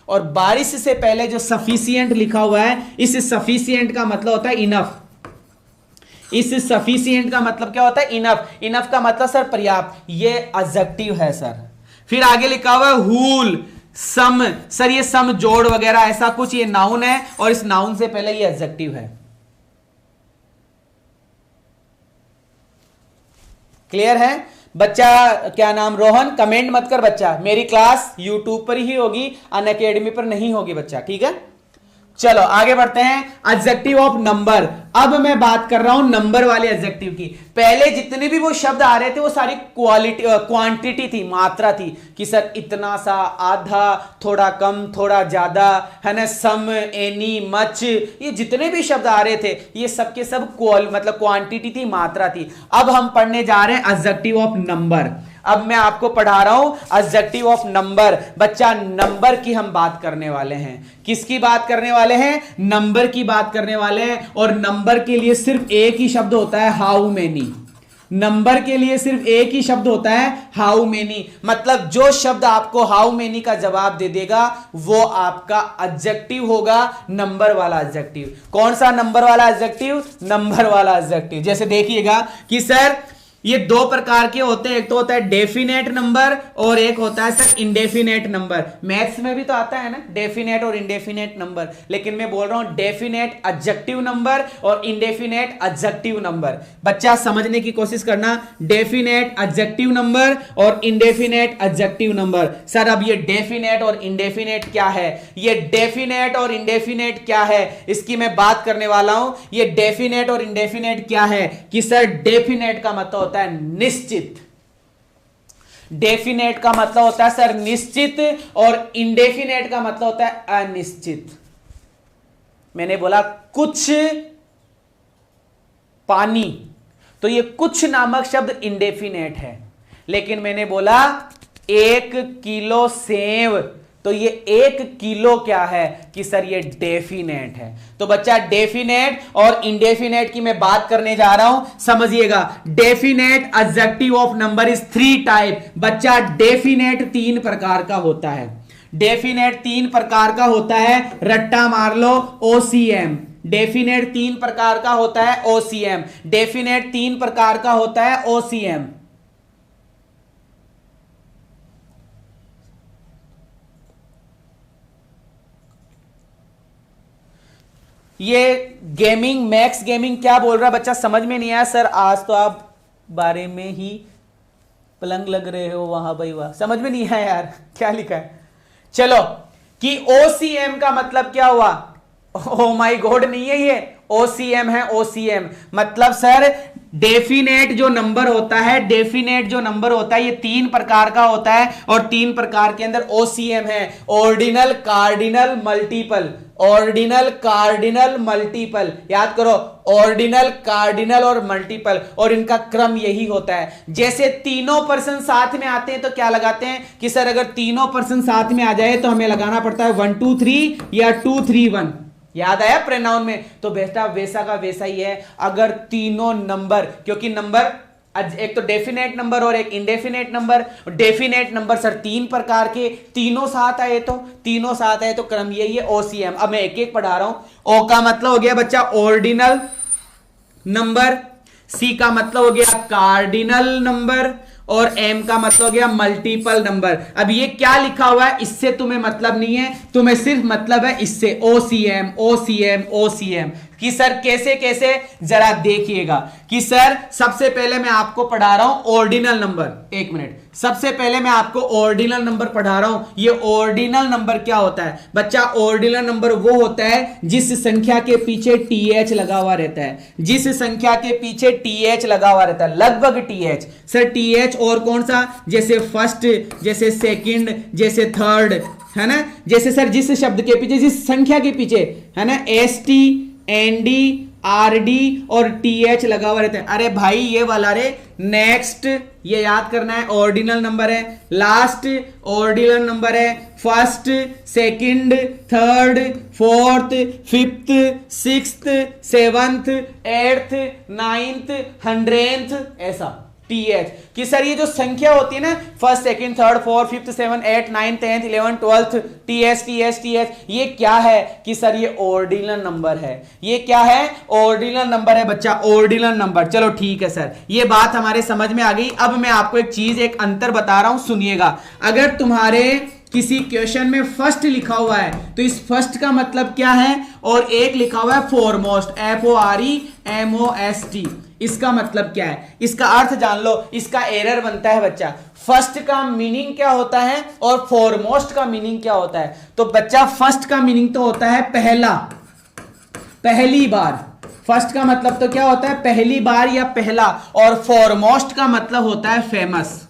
और बारिश से पहले जो सफिशिएंट लिखा हुआ है, इस सफिशिएंट का मतलब होता है इनफ, इस सफिशिएंट का मतलब क्या होता है इनफ, इनफ का मतलब सर पर्याप्त, ये एडजेक्टिव है सर। फिर आगे लिखा हुआ है हुल, सम, सर ये सम जोड़ वगैरह ऐसा कुछ, ये नाउन है, और इस नाउन से पहले ये एडजेक्टिव है। क्लियर है बच्चा? क्या नाम रोहन? कमेंट मत कर बच्चा, मेरी क्लास यूट्यूब पर ही होगी, अनअकैडमी पर नहीं होगी बच्चा, ठीक है? चलो आगे बढ़ते हैं। एडजेक्टिव ऑफ नंबर, अब मैं बात कर रहा हूं नंबर वाले एडजेक्टिव की। पहले जितने भी वो शब्द आ रहे थे वो सारी क्वालिटी क्वांटिटी थी, मात्रा थी, कि सर इतना सा, आधा, थोड़ा कम, थोड़ा ज्यादा, है ना, सम, एनी, मच, ये जितने भी शब्द आ रहे थे ये सब के सब मतलब क्वांटिटी थी, मात्रा थी। अब हम पढ़ने जा रहे हैं एडजेक्टिव ऑफ नंबर। अब मैं आपको पढ़ा रहा हूं एडजेक्टिव ऑफ नंबर। बच्चा नंबर की हम बात करने वाले हैं। किसकी बात करने वाले हैं? नंबर की बात करने वाले हैं। और नंबर के लिए सिर्फ एक ही शब्द होता है, हाउ मेनी। नंबर के लिए सिर्फ एक ही शब्द होता है, हाउ मेनी। मतलब जो शब्द आपको हाउ मेनी का जवाब दे देगा वो आपका एडजेक्टिव होगा, नंबर वाला एडजेक्टिव। कौन सा नंबर वाला एडजेक्टिव? नंबर वाला एडजेक्टिव। जैसे देखिएगा कि सर ये दो प्रकार के होते हैं, एक तो होता है डेफिनेट नंबर और एक होता है सर इंडेफिनेट नंबर। मैथ्स में भी तो आता है ना डेफिनेट और इंडेफिनेट नंबर, लेकिन मैं बोल रहा हूं डेफिनेट एडजेक्टिव नंबर और इंडेफिनेट एडजेक्टिव नंबर। बच्चा समझने की कोशिश करना, डेफिनेट एडजेक्टिव नंबर और इंडेफिनेट एडजेक्टिव नंबर। सर अब ये डेफिनेट और इंडेफिनेट क्या है? ये डेफिनेट और इंडेफिनेट क्या है इसकी मैं बात करने वाला हूं। ये डेफिनेट और इंडेफिनेट क्या है कि सर डेफिनेट का मतलब होता है निश्चित, डेफिनेट का मतलब होता है सर निश्चित, और इंडेफिनेट का मतलब होता है अनिश्चित। मैंने बोला कुछ पानी, तो ये कुछ नामक शब्द इंडेफिनेट है, लेकिन मैंने बोला 1 किलो सेव, तो ये 1 किलो क्या है कि सर ये डेफिनेट है। तो बच्चा डेफिनेट और इंडेफिनेट की मैं बात करने जा रहा हूं, समझिएगा। Definite adjective of number is 3 type. बच्चा डेफिनेट 3 प्रकार का होता है, डेफिनेट 3 प्रकार का होता है, रट्टा मार लो OCM। डेफिनेट 3 प्रकार का होता है OCM, डेफिनेट 3 प्रकार का होता है OCM। ये गेमिंग, मैक्स गेमिंग क्या बोल रहा है बच्चा समझ में नहीं आया। सर आज तो आप बारे में ही पलंग लग रहे हो, वहां भाई वाह, समझ में नहीं आया यार क्या लिखा है। चलो कि OCM का मतलब क्या हुआ? ओ माय गॉड नहीं है ये, OCM है OCM। मतलब सर डेफिनेट जो नंबर होता है, डेफिनेट जो नंबर होता है ये 3 प्रकार का होता है, और 3 प्रकार के अंदर OCM है, ordinal, cardinal, multiple. Ordinal, cardinal, multiple, याद करो, ऑर्डिनल, कार्डिनल और मल्टीपल, और इनका क्रम यही होता है। जैसे तीनों पर्सन साथ में आते हैं तो क्या लगाते हैं कि सर अगर तीनों पर्सन साथ में आ जाए तो हमें लगाना पड़ता है 1 2 3 या 2 3 1। याद आया प्रोनाउन में? तो बेटा वैसा का वैसा ही है। अगर तीनों नंबर, क्योंकि नंबर एक तो डेफिनेट नंबर और एक indefinite number, definite number sir 3 प्रकार के, तीनों साथ आए तो क्रम यही है OCM। अब मैं एक एक पढ़ा रहा हूं। O का मतलब हो गया बच्चा ऑर्डिनल नंबर, C का मतलब हो गया कार्डिनल नंबर, और M का मतलब हो गया मल्टीपल नंबर। अब ये क्या लिखा हुआ है इससे तुम्हें मतलब नहीं है, तुम्हें सिर्फ मतलब है इससे OCM OCM OCM। कि सर कैसे कैसे जरा देखिएगा कि सर सबसे पहले मैं आपको पढ़ा रहा हूं ऑर्डिनल नंबर। एक मिनट, सबसे पहले मैं आपको ऑर्डिनल नंबर पढ़ा रहा हूं। ये ऑर्डिनल नंबर क्या होता है बच्चा? ऑर्डिनल नंबर वो होता है जिस संख्या के पीछे TH लगा हुआ रहता है, जिस संख्या के पीछे TH लगा हुआ रहता है, लगभग TH। सर TH और कौन सा? जैसे फर्स्ट, जैसे सेकंड, जैसे थर्ड, है ना। जैसे सर जिस शब्द के पीछे, जिस संख्या के पीछे, है ना, ST ND RD और TH लगा हुआ रहता है। अरे भाई ये वाला रे नेक्स्ट, ये याद करना है, ऑर्डिनल नंबर है, लास्ट ऑर्डिनल नंबर है, first, second, third, fourth, fifth, sixth, seventh, eighth, ninth, 100th, ऐसा TH कि सर ये जो संख्या होती है ना, first, second, third, fourth, fifth, seven, 8, 9, 10, 11, 12, TH, ये क्या है कि सर ये ऑर्डिनल नंबर है। ये क्या है? ऑर्डिनल नंबर है बच्चा, ऑर्डिनल नंबर। चलो ठीक है सर, ये बात हमारे समझ में आ गई। अब मैं आपको एक चीज, एक अंतर बता रहा हूं, सुनिएगा। अगर तुम्हारे किसी क्वेश्चन में फर्स्ट लिखा हुआ है तो इस फर्स्ट का मतलब क्या है, और एक लिखा हुआ है फोरमोस्ट, FOREMOST, इसका मतलब क्या है, इसका अर्थ जान लो। इसका एरर बनता है बच्चा, फर्स्ट का मीनिंग क्या होता है और फोरमोस्ट का मीनिंग क्या होता है। तो बच्चा फर्स्ट का मीनिंग तो होता है पहला, पहली बार। फर्स्ट का मतलब तो क्या होता है? पहली बार या पहला। और फोरमोस्ट का मतलब होता है फेमस।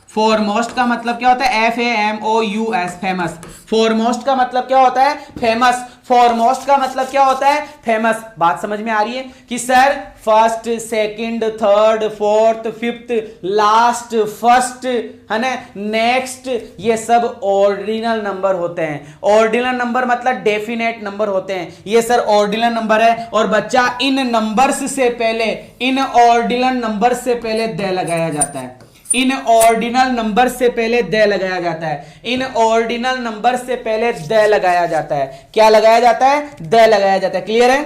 फोरमोस्ट का मतलब क्या होता है? FAMOUS, famous. फोरमोस्ट का मतलब क्या होता है? फेमस। फोरमोस्ट का मतलब क्या होता है? फेमस। बात समझ में आ रही है कि sir first, second, third, fourth, fifth, last, first, है ना, नेक्स्ट, ये सब ऑर्डिनल नंबर होते हैं। ऑर्डिनल नंबर मतलब डेफिनेट नंबर होते हैं। ये सर ऑर्डिनल नंबर है। और बच्चा इन नंबर्स से पहले, इन ऑर्डिनल नंबर से पहले द लगाया जाता है। इन ऑर्डिनल नंबर से पहले द लगाया जाता है। इन ऑर्डिनल नंबर से पहले द लगाया जाता है। क्या लगाया जाता है? द लगाया जाता है। क्लियर है?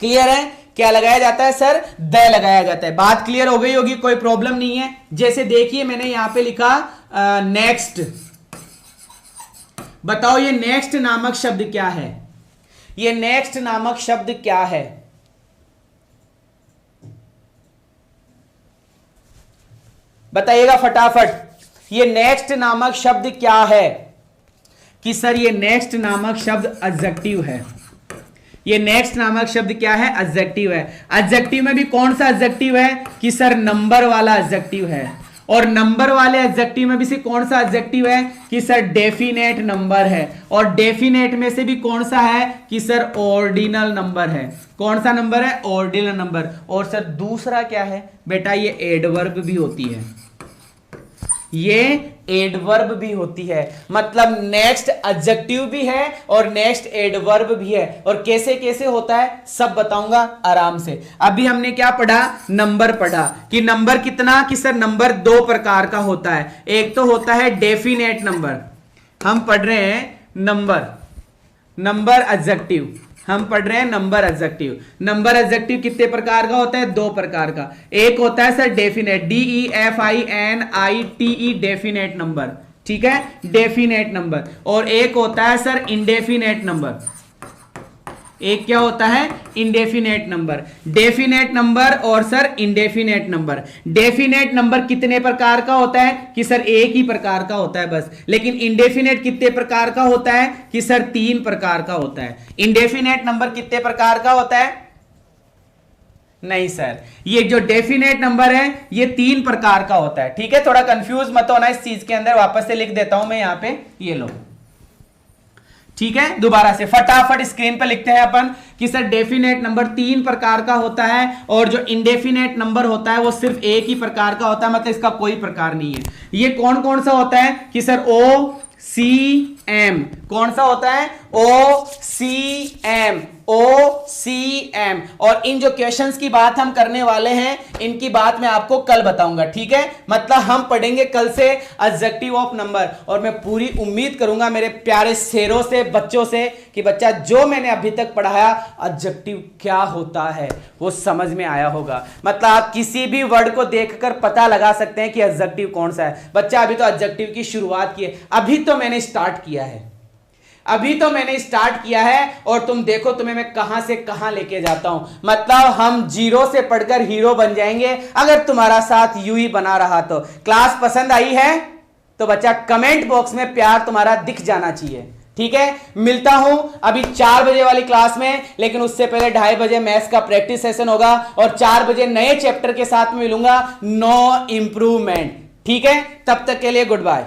क्लियर है? क्या लगाया जाता है सर? द लगाया जाता है। बात क्लियर हो गई होगी, कोई प्रॉब्लम नहीं है। जैसे देखिए मैंने यहां पे लिखा नेक्स्ट। बताओ ये नेक्स्ट नामक शब्द क्या है? ये नेक्स्ट नामक शब्द क्या है? बताइएगा फटाफट। ये नेक्स्ट नामक शब्द क्या है? कि सर ये नेक्स्ट नामक शब्द एडजेक्टिव है। ये नेक्स्ट नामक शब्द क्या है? एडजेक्टिव है। एडजेक्टिव में भी कौन सा एडजेक्टिव है? कि सर नंबर वाला एडजेक्टिव है। और नंबर वाले एडजेक्टिव में भी से कौन सा एडजेक्टिव है? कि सर डेफिनेट नंबर है। और डेफिनेट में से भी कौन सा है? कि सर ऑर्डिनल नंबर है। कौन सा नंबर है? Ordinal number. और सर दूसरा क्या है बेटा? ये एडवर्ब भी होती है। ये एडवर्ब भी होती है। मतलब नेक्स्ट एडजेक्टिव भी है और नेक्स्ट एडवर्ब भी है। और कैसे कैसे होता है सब बताऊंगा आराम से। अभी हमने क्या पढ़ा? नंबर पढ़ा। कि नंबर कितना? कि सर नंबर दो प्रकार का होता है। एक तो होता है डेफिनेट नंबर, हम पढ़ रहे हैं नंबर एडजेक्टिव, हम पढ़ रहे हैं नंबर एडजेक्टिव। नंबर एडजेक्टिव कितने प्रकार का होता है? दो प्रकार का। एक होता है sir definite, DEFINITE, definite number, ठीक है, डेफिनेट नंबर। और एक होता है सर इंडेफिनेट नंबर। एक क्या होता है? Indefinite number. डेफिनेट नंबर और sir indefinite number. Definite number कितने प्रकार का होता है? कि सर एक ही प्रकार का होता है बस। लेकिन इंडेफिनेट कितने प्रकार का होता है? कि सर 3 प्रकार का होता है। इंडेफिनेट नंबर कितने प्रकार का होता है? नहीं सर, ये जो डेफिनेट नंबर है ये 3 प्रकार का होता है। ठीक है, थोड़ा कंफ्यूज मत होना इस चीज के अंदर। वापस से लिख देता हूं मैं यहां पे, ये लो, ठीक है। दोबारा से फटाफट स्क्रीन पर लिखते हैं अपन कि सर डेफिनेट नंबर 3 प्रकार का होता है और जो इंडेफिनेट नंबर होता है वो सिर्फ एक ही प्रकार का होता है, मतलब इसका कोई प्रकार नहीं है। ये कौन कौन सा होता है? कि सर OCM। कौन सा होता है? OCM, OCM। और इन जो क्वेश्चंस की बात हम करने वाले हैं इनकी बात मैं आपको कल बताऊंगा, ठीक है। मतलब हम पढ़ेंगे कल से एडजेक्टिव ऑफ नंबर। और मैं पूरी उम्मीद करूंगा मेरे प्यारे शेरों से, बच्चों से, कि बच्चा जो मैंने अभी तक पढ़ाया एडजेक्टिव क्या होता है वो समझ में आया होगा। मतलब आप किसी भी वर्ड को देखकर पता लगा सकते हैं कि एडजेक्टिव कौन सा है। बच्चा अभी तो एडजेक्टिव की शुरुआत की है, अभी तो मैंने स्टार्ट किया है, अभी तो मैंने स्टार्ट किया है। और तुम देखो तुम्हें मैं कहां से कहां लेके जाता हूं। मतलब हम जीरो से पढ़कर हीरो बन जाएंगे अगर तुम्हारा साथ यूं ही बना रहा तो। क्लास पसंद आई है तो बच्चा कमेंट बॉक्स में प्यार तुम्हारा दिख जाना चाहिए, ठीक है। मिलता हूं अभी 4 बजे वाली क्लास में, लेकिन उससे पहले 2:30 बजे मैथ्स का प्रैक्टिस सेशन होगा और 4 बजे नए चैप्टर के साथ में मिलूंगा, नो इंप्रूवमेंट, ठीक है। तब तक के लिए गुड बाय।